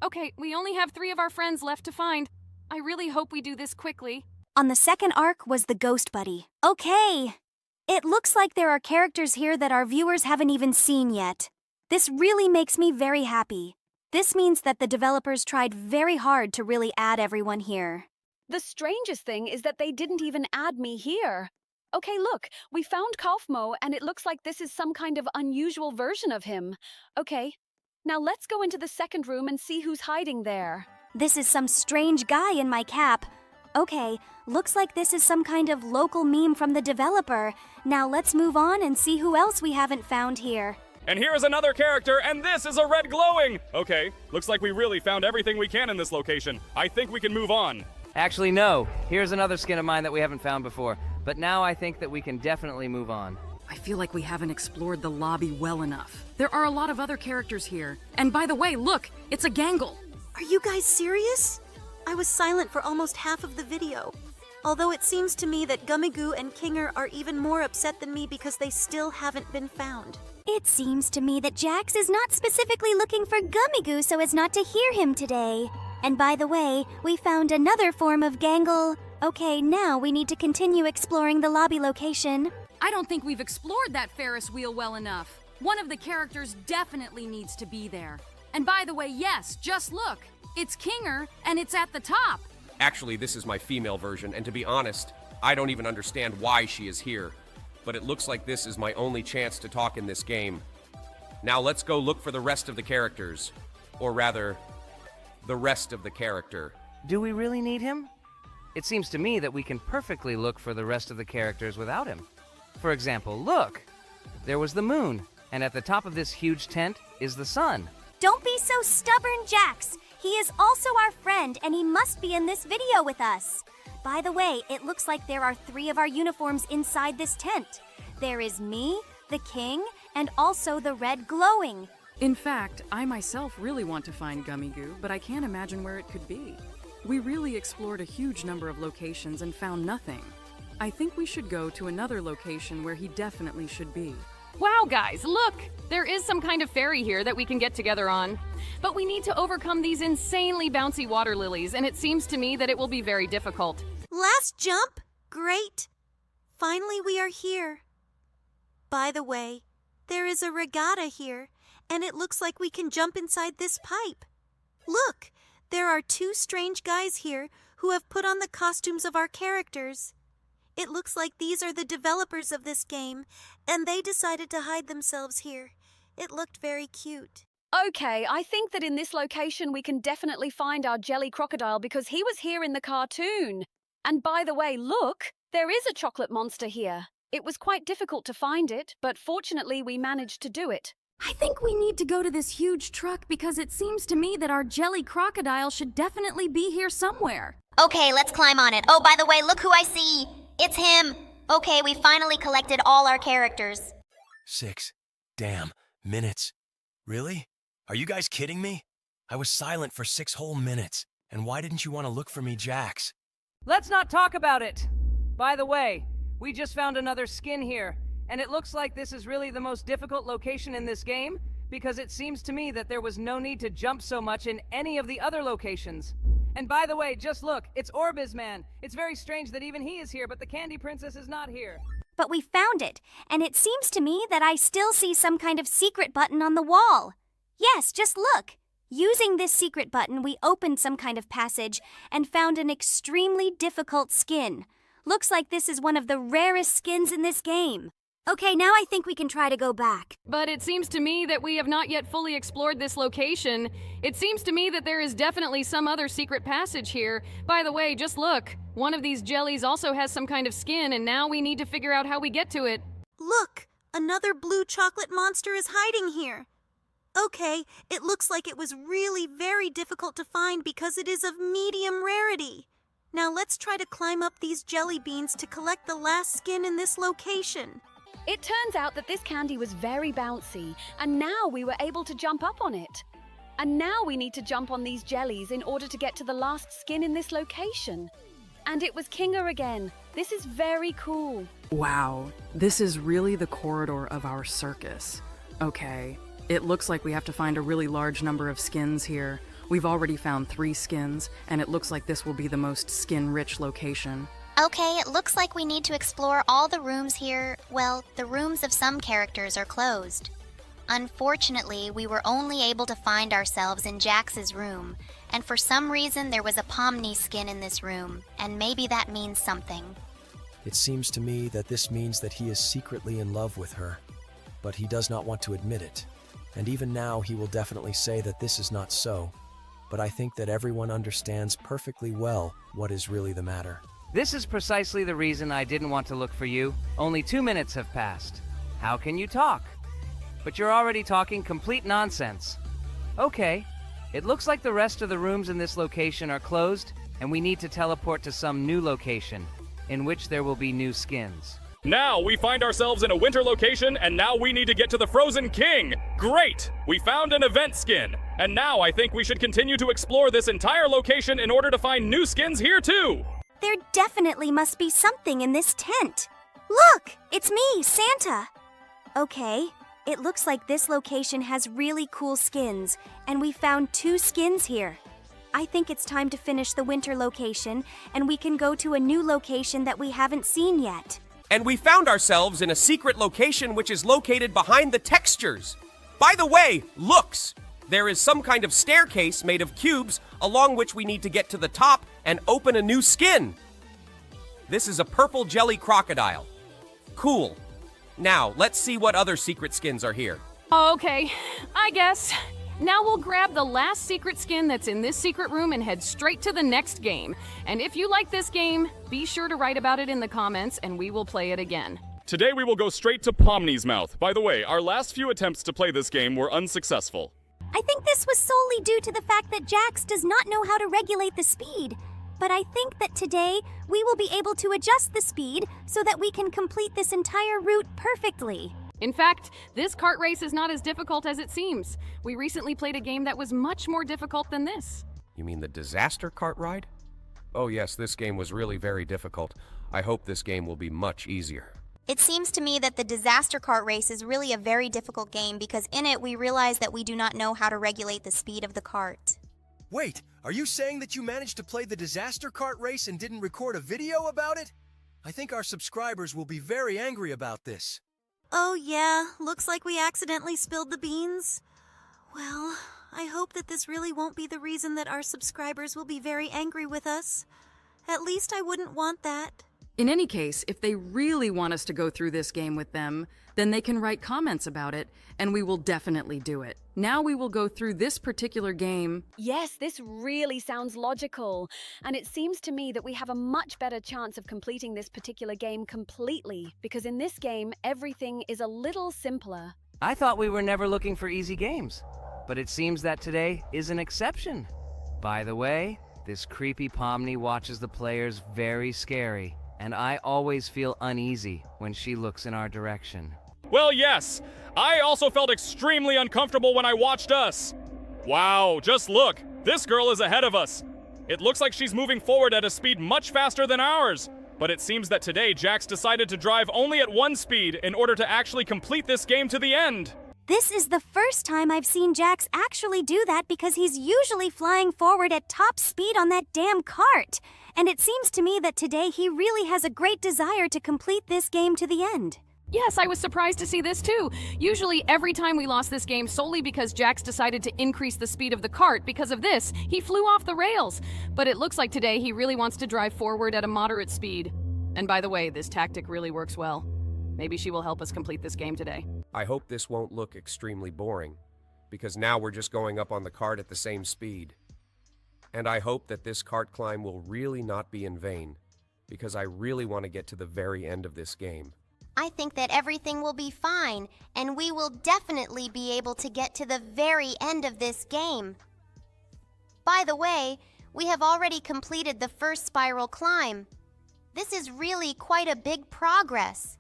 Okay, we only have 3 of our friends left to find. I really hope we do this quickly. On the second arc was the Ghost Buddy. Okay. It looks like there are characters here that our viewers haven't even seen yet. This really makes me very happy. This means that the developers tried very hard to really add everyone here. The strangest thing is that they didn't even add me here. Okay, look, we found Kaufmo, and it looks like this is some kind of unusual version of him. Okay, now let's go into the second room and see who's hiding there. This is some strange guy in my cap. Okay, looks like this is some kind of local meme from the developer. Now let's move on and see who else we haven't found here. And here is another character, and this is a red glowing! Okay, looks like we really found everything we can in this location. I think we can move on. Actually, no. Here's another skin of mine that we haven't found before. But now I think that we can definitely move on. I feel like we haven't explored the lobby well enough. There are a lot of other characters here. And by the way, look, it's a Gangle. Are you guys serious? I was silent for almost half of the video. Although it seems to me that Gummigoo and Kinger are even more upset than me because they still haven't been found. It seems to me that Jax is not specifically looking for Gummigoo so as not to hear him today. And by the way, we found another form of Gangle. Okay, now we need to continue exploring the lobby location. I don't think we've explored that Ferris wheel well enough. One of the characters definitely needs to be there. And by the way, yes, just look. It's Kinger, and it's at the top. Actually, this is my female version, and to be honest, I don't even understand why she is here. But it looks like this is my only chance to talk in this game. Now let's go look for the rest of the characters. Or rather, the rest of the character. Do we really need him? It seems to me that we can perfectly look for the rest of the characters without him. For example, look! There was the moon, and at the top of this huge tent is the sun. Don't be so stubborn, Jax! He is also our friend, and he must be in this video with us. By the way, it looks like there are 3 of our uniforms inside this tent. There is me, the king, and also the red glowing. In fact, I myself really want to find Gummigoo, but I can't imagine where it could be. We really explored a huge number of locations and found nothing. I think we should go to another location where he definitely should be. Wow, guys, look! There is some kind of ferry here that we can get together on. But we need to overcome these insanely bouncy water lilies, and it seems to me that it will be very difficult. Last jump? Great. Finally, we are here. By the way, there is a regatta here, and it looks like we can jump inside this pipe. Look, there are 2 strange guys here who have put on the costumes of our characters. It looks like these are the developers of this game, and they decided to hide themselves here. It looked very cute. Okay, I think that in this location we can definitely find our jelly crocodile because he was here in the cartoon. And by the way, look, there is a chocolate monster here. It was quite difficult to find it, but fortunately we managed to do it. I think we need to go to this huge truck because it seems to me that our jelly crocodile should definitely be here somewhere. Okay, let's climb on it. Oh, by the way, look who I see. It's him. Okay, we finally collected all our characters. 6 damn minutes. Really? Are you guys kidding me? I was silent for 6 whole minutes. And why didn't you want to look for me, Jax? Let's not talk about it! By the way, we just found another skin here, and it looks like this is really the most difficult location in this game, because it seems to me that there was no need to jump so much in any of the other locations. And by the way, just look, it's Orbizman. It's very strange that even he is here, but the Candy Princess is not here. But we found it, and it seems to me that I still see some kind of secret button on the wall. Yes, just look. Using this secret button, we opened some kind of passage and found an extremely difficult skin. Looks like this is one of the rarest skins in this game. Okay, now I think we can try to go back. But it seems to me that we have not yet fully explored this location. It seems to me that there is definitely some other secret passage here. By the way, just look. One of these jellies also has some kind of skin, and now we need to figure out how we get to it. Look, another blue chocolate monster is hiding here. Okay, it looks like it was really very difficult to find because it is of medium rarity. Now let's try to climb up these jelly beans to collect the last skin in this location. It turns out that this candy was very bouncy, and now we were able to jump up on it. And now we need to jump on these jellies in order to get to the last skin in this location. And it was Kinga again. This is very cool. Wow, this is really the corridor of our circus. Okay, it looks like we have to find a really large number of skins here. We've already found 3 skins, and it looks like this will be the most skin-rich location. Okay, it looks like we need to explore all the rooms here. Well, the rooms of some characters are closed. Unfortunately, we were only able to find ourselves in Jax's room, and for some reason there was a Pomni skin in this room, and maybe that means something. It seems to me that this means that he is secretly in love with her, but he does not want to admit it. And even now he will definitely say that this is not so, but I think that everyone understands perfectly well what is really the matter. This is precisely the reason I didn't want to look for you. Only 2 minutes have passed. How can you talk? But you're already talking complete nonsense. Okay, it looks like the rest of the rooms in this location are closed, and we need to teleport to some new location, in which there will be new skins. Now we find ourselves in a winter location, and now we need to get to the Frozen King. Great! We found an event skin. And now I think we should continue to explore this entire location in order to find new skins here too. There definitely must be something in this tent. Look, it's me, Santa. Okay, it looks like this location has really cool skins, and we found 2 skins here. I think it's time to finish the winter location, and we can go to a new location that we haven't seen yet. And we found ourselves in a secret location which is located behind the textures. By the way, looks! There is some kind of staircase made of cubes along which we need to get to the top and open a new skin. This is a purple jelly crocodile. Cool. Now, let's see what other secret skins are here. Okay, I guess. Now we'll grab the last secret skin that's in this secret room and head straight to the next game. And if you like this game, be sure to write about it in the comments and we will play it again. Today we will go straight to Pomni's mouth. By the way, our last few attempts to play this game were unsuccessful. I think this was solely due to the fact that Jax does not know how to regulate the speed. But I think that today we will be able to adjust the speed so that we can complete this entire route perfectly. In fact, this kart race is not as difficult as it seems. We recently played a game that was much more difficult than this. You mean the disaster cart ride? Oh yes, this game was really very difficult. I hope this game will be much easier. It seems to me that the disaster cart race is really a very difficult game because in it we realize that we do not know how to regulate the speed of the cart. Wait, are you saying that you managed to play the disaster cart race and didn't record a video about it? I think our subscribers will be very angry about this. Oh yeah, looks like we accidentally spilled the beans. Well, I hope that this really won't be the reason that our subscribers will be very angry with us. At least I wouldn't want that. In any case, if they really want us to go through this game with them, then they can write comments about it, and we will definitely do it. Now we will go through this particular game. Yes, this really sounds logical. And it seems to me that we have a much better chance of completing this particular game completely, because in this game, everything is a little simpler. I thought we were never looking for easy games, but it seems that today is an exception. By the way, this creepy Pomni watches the players very scary, and I always feel uneasy when she looks in our direction. Well, yes. I also felt extremely uncomfortable when I watched us. Wow, just look. This girl is ahead of us. It looks like she's moving forward at a speed much faster than ours. But it seems that today Jax decided to drive only at 1 speed in order to actually complete this game to the end. This is the first time I've seen Jax actually do that because he's usually flying forward at top speed on that damn cart. And it seems to me that today he really has a great desire to complete this game to the end. Yes, I was surprised to see this too. Usually every time we lost this game solely because Jax decided to increase the speed of the cart. Because of this, he flew off the rails. But it looks like today he really wants to drive forward at a moderate speed. And by the way, this tactic really works well. Maybe she will help us complete this game today. I hope this won't look extremely boring, because now we're just going up on the cart at the same speed. And I hope that this cart climb will really not be in vain, because I really want to get to the very end of this game. I think that everything will be fine, and we will definitely be able to get to the very end of this game. By the way, we have already completed the first spiral climb. This is really quite a big progress.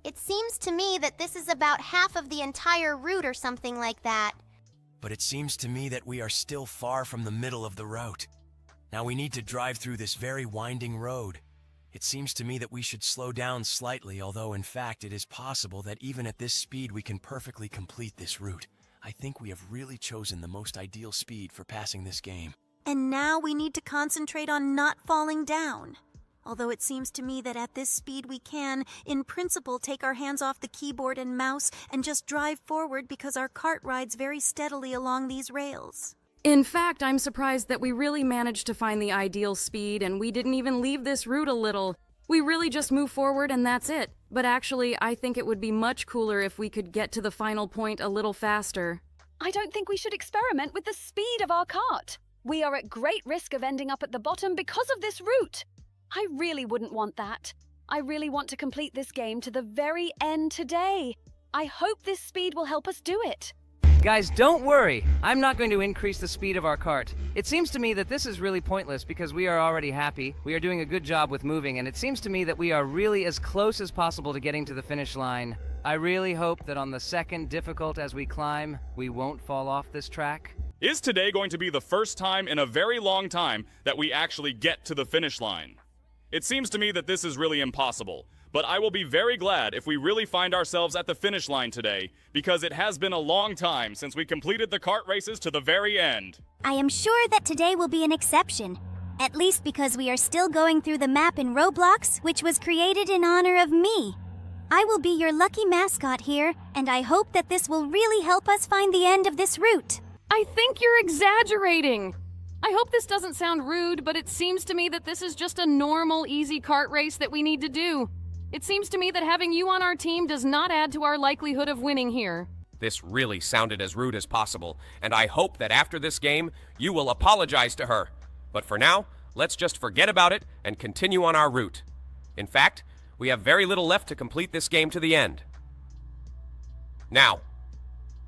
It seems to me that this is about half of the entire route or something like that. But it seems to me that we are still far from the middle of the route. Now we need to drive through this very winding road. It seems to me that we should slow down slightly, although in fact it is possible that even at this speed we can perfectly complete this route. I think we have really chosen the most ideal speed for passing this game. And now we need to concentrate on not falling down. Although it seems to me that at this speed we can, in principle, take our hands off the keyboard and mouse and just drive forward because our cart rides very steadily along these rails. In fact, I'm surprised that we really managed to find the ideal speed and we didn't even leave this route a little. We really just move forward and that's it. But actually, I think it would be much cooler if we could get to the final point a little faster. I don't think we should experiment with the speed of our cart. We are at great risk of ending up at the bottom because of this route. I really wouldn't want that. I really want to complete this game to the very end today. I hope this speed will help us do it. Guys, don't worry. I'm not going to increase the speed of our cart. It seems to me that this is really pointless because we are already happy. We are doing a good job with moving, and it seems to me that we are really as close as possible to getting to the finish line. I really hope that on the second difficult as we climb, we won't fall off this track. Is today going to be the first time in a very long time that we actually get to the finish line? It seems to me that this is really impossible, but I will be very glad if we really find ourselves at the finish line today, because it has been a long time since we completed the kart races to the very end. I am sure that today will be an exception. At least because we are still going through the map in Roblox, which was created in honor of me. I will be your lucky mascot here, and I hope that this will really help us find the end of this route. I think you're exaggerating. I hope this doesn't sound rude, but it seems to me that this is just a normal, easy kart race that we need to do. It seems to me that having you on our team does not add to our likelihood of winning here. This really sounded as rude as possible, and I hope that after this game, you will apologize to her. But for now, let's just forget about it and continue on our route. In fact, we have very little left to complete this game to the end. Now,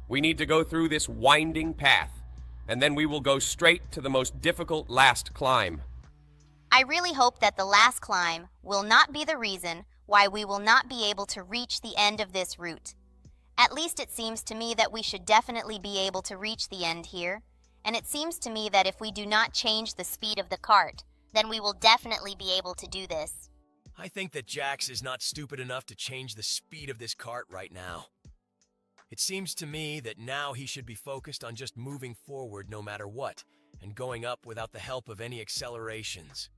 we need to go through this winding path, and then we will go straight to the most difficult last climb. I really hope that the last climb will not be the reason why we will not be able to reach the end of this route. At least it seems to me that we should definitely be able to reach the end here, and it seems to me that if we do not change the speed of the cart, then we will definitely be able to do this. I think that Jax is not stupid enough to change the speed of this cart right now. It seems to me that now he should be focused on just moving forward no matter what, and going up without the help of any accelerations.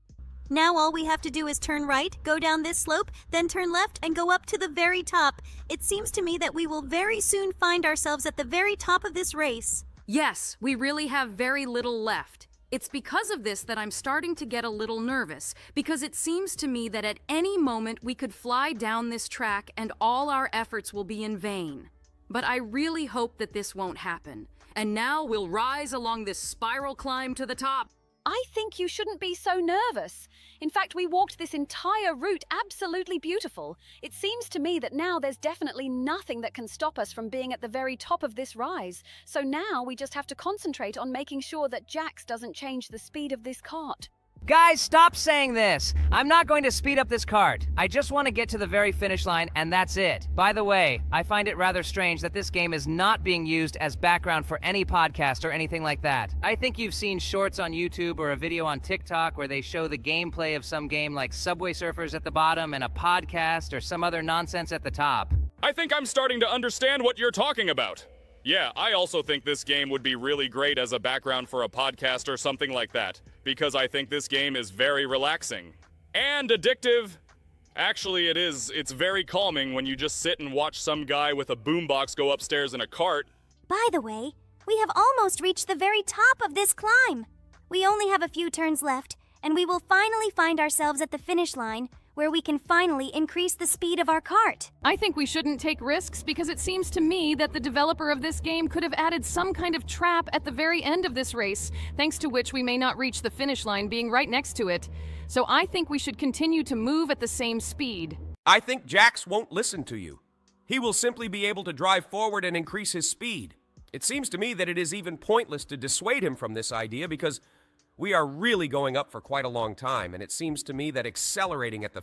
Now all we have to do is turn right, go down this slope, then turn left and go up to the very top. It seems to me that we will very soon find ourselves at the very top of this race. Yes, we really have very little left. It's because of this that I'm starting to get a little nervous, because it seems to me that at any moment we could fly down this track and all our efforts will be in vain. But I really hope that this won't happen. And now we'll rise along this spiral climb to the top. I think you shouldn't be so nervous. In fact, we walked this entire route absolutely beautiful. It seems to me that now there's definitely nothing that can stop us from being at the very top of this rise. So now we just have to concentrate on making sure that Jax doesn't change the speed of this cart. Guys, stop saying this! I'm not going to speed up this cart. I just want to get to the very finish line, and that's it. By the way, I find it rather strange that this game is not being used as background for any podcast or anything like that. I think you've seen shorts on YouTube or a video on TikTok where they show the gameplay of some game like Subway Surfers at the bottom and a podcast or some other nonsense at the top. I think I'm starting to understand what you're talking about. Yeah, I also think this game would be really great as a background for a podcast or something like that, because I think this game is very relaxing and addictive Actually, it is. It's very calming when you just sit and watch some guy with a boombox go upstairs in a cart. By the way, we have almost reached the very top of this climb. We only have a few turns left, and we will finally find ourselves at the finish line, where we can finally increase the speed of our cart. I think we shouldn't take risks because it seems to me that the developer of this game could have added some kind of trap at the very end of this race, thanks to which we may not reach the finish line being right next to it. So I think we should continue to move at the same speed. I think Jax won't listen to you. He will simply be able to drive forward and increase his speed. It seems to me that it is even pointless to dissuade him from this idea because we are really going up for quite a long time, and it seems to me that accelerating at the